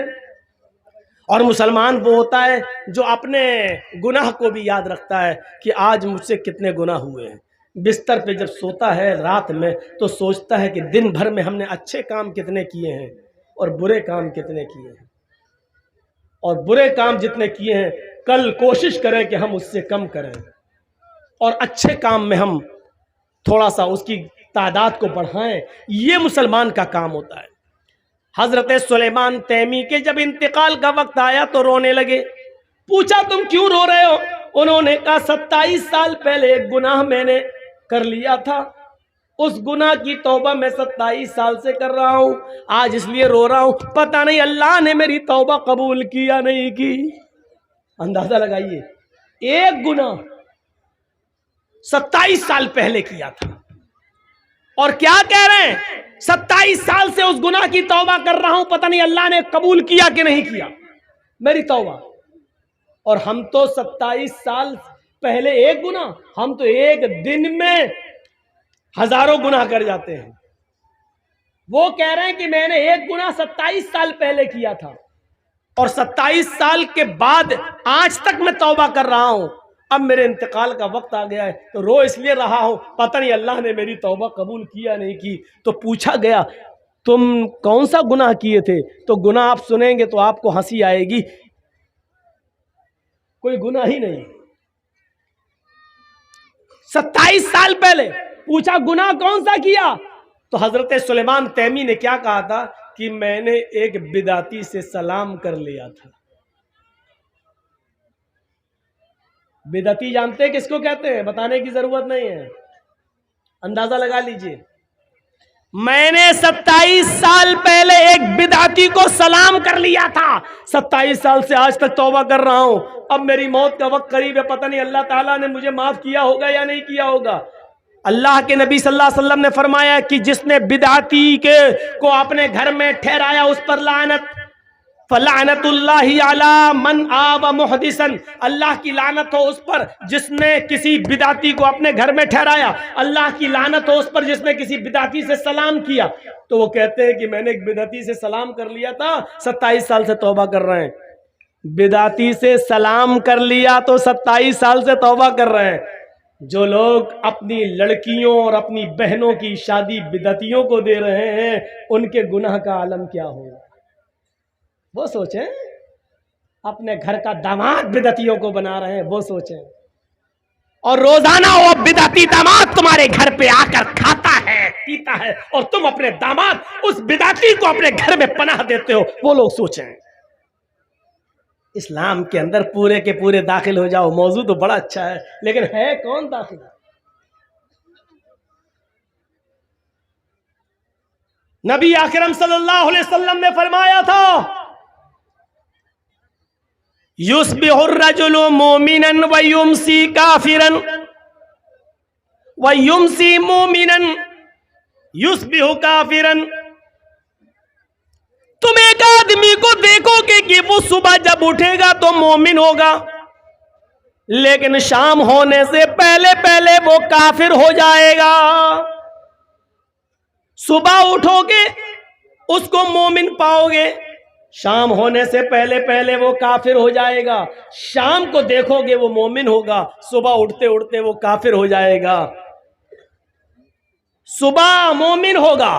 اور مسلمان وہ ہوتا ہے جو اپنے گناہ کو بھی یاد رکھتا ہے کہ آج مجھ سے کتنے گناہ ہوئے ہیں۔ بستر پہ جب سوتا ہے رات میں تو سوچتا ہے کہ دن بھر میں ہم نے اچھے کام کتنے کیے ہیں اور برے کام کتنے کیے ہیں، اور برے کام جتنے کیے ہیں کل کوشش کریں کہ ہم اس سے کم کریں اور اچھے کام میں ہم تھوڑا سا اس کی تعداد کو بڑھائیں۔ یہ مسلمان کا کام ہوتا ہے۔ حضرت سلیمان تیمی کے جب انتقال کا وقت آیا تو رونے لگے۔ پوچھا تم کیوں رو رہے ہو؟ انہوں نے کہا 27 سال پہلے ایک گناہ میں نے کر لیا تھا، اس گناہ کی توبہ میں 27 سال سے کر رہا ہوں، آج اس لیے رو رہا ہوں، پتہ نہیں اللہ نے میری توبہ قبول کی یا نہیں کی۔ اندازہ لگائیے، ایک گناہ 27 سال پہلے کیا تھا، اور کیا کہہ رہے ہیں 27 سال سے اس گناہ کی توبہ کر رہا ہوں، پتہ نہیں اللہ نے قبول کیا کہ نہیں کیا میری توبہ۔ اور ہم تو 27 سال پہلے ایک گناہ، ہم تو ایک دن میں ہزاروں گناہ کر جاتے ہیں۔ وہ کہہ رہے ہیں کہ میں نے ایک گناہ 27 سال پہلے کیا تھا اور 27 سال کے بعد آج تک میں توبہ کر رہا ہوں، اب میرے انتقال کا وقت آ گیا ہے تو رو اس لیے رہا ہوں، پتہ نہیں اللہ نے میری توبہ قبول کیا نہیں کی۔ تو پوچھا گیا تم کون سا گناہ کیے تھے؟ تو گناہ آپ سنیں گے تو آپ کو ہنسی آئے گی، کوئی گناہ ہی نہیں۔ 27 سال پہلے پوچھا گناہ کون سا کیا؟ تو حضرت سلیمان تیمی نے کیا کہا تھا کہ میں نے ایک بدعتی سے سلام کر لیا تھا۔ بدعتی جانتے ہیں کس کو کہتے ہیں؟ بتانے کی ضرورت نہیں ہے، اندازہ لگا لیجئے۔ میں نے 27 سال پہلے ایک بدعتی کو سلام کر لیا تھا، 27 سال سے آج تک توبہ کر رہا ہوں، اب میری موت کا وقت قریب ہے، پتہ نہیں اللہ تعالیٰ نے مجھے معاف کیا ہوگا یا نہیں کیا ہوگا۔ اللہ کے نبی صلی اللہ علیہ وسلم نے فرمایا کہ جس نے بدعتی کو اپنے گھر میں ٹھہرایا اس پر لعنت، فلعنت اللہ علی من آب محدثا، اللہ کی لعنت ہو اس پر جس نے کسی بدعتی کو اپنے گھر میں ٹھہرایا، اللہ کی لعنت ہو اس پر جس نے کسی بدعتی سے سلام کیا۔ تو وہ کہتے ہیں کہ میں نے ایک بدعتی سے سلام کر لیا تھا، 27 سال سے توبہ کر رہے ہیں۔ بدعتی سے سلام کر لیا تو 27 سال سے توبہ کر رہے ہیں۔ جو لوگ اپنی لڑکیوں اور اپنی بہنوں کی شادی بدعتیوں کو دے رہے ہیں، ان کے گناہ کا عالم کیا ہوگا؟ وہ سوچیں، اپنے گھر کا داماد بدعتیوں کو بنا رہے ہیں، وہ سوچیں، اور روزانہ وہ بدعتی داماد تمہارے گھر پہ آ کر کھاتا ہے پیتا ہے اور تم اپنے داماد اس بدعتی کو اپنے گھر میں پناہ دیتے ہو، وہ لوگ سوچیں۔ اسلام کے اندر پورے کے پورے داخل ہو جاؤ، موضوع تو بڑا اچھا ہے لیکن ہے کون داخل؟ نبی اکرم صلی اللہ علیہ وسلم نے فرمایا تھا یصبح الرجل مومنا ویمسی کافرا ویمسی مومنا یصبح کافرا۔ تم ایک آدمی کو دیکھو گے کہ وہ صبح جب اٹھے گا تو مومن ہوگا، لیکن شام ہونے سے پہلے پہلے وہ کافر ہو جائے گا۔ صبح اٹھو گے اس کو مومن پاؤ گے، شام ہونے سے پہلے پہلے وہ کافر ہو جائے گا۔ شام کو دیکھو گے وہ مومن ہوگا، صبح اٹھتے اٹھتے وہ کافر ہو جائے گا۔ صبح مومن ہوگا،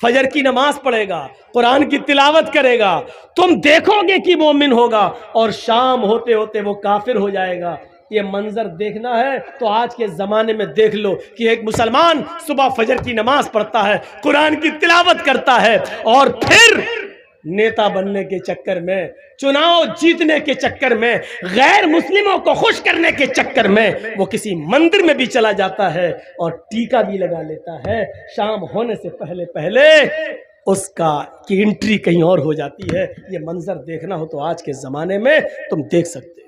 فجر کی نماز پڑھے گا، قرآن کی تلاوت کرے گا، تم دیکھو گے کہ مومن ہوگا، اور شام ہوتے ہوتے وہ کافر ہو جائے گا۔ یہ منظر دیکھنا ہے تو آج کے زمانے میں دیکھ لو کہ ایک مسلمان صبح فجر کی نماز پڑھتا ہے، قرآن کی تلاوت کرتا ہے، اور پھر نیتا بننے کے چکر میں، چناؤ جیتنے کے چکر میں، غیر مسلموں کو خوش کرنے کے چکر میں وہ کسی مندر میں بھی چلا جاتا ہے اور ٹیکا بھی لگا لیتا ہے۔ شام ہونے سے پہلے پہلے اس کی انٹری کہیں اور ہو جاتی ہے۔ یہ منظر دیکھنا ہو تو آج کے زمانے میں تم دیکھ سکتے ہیں۔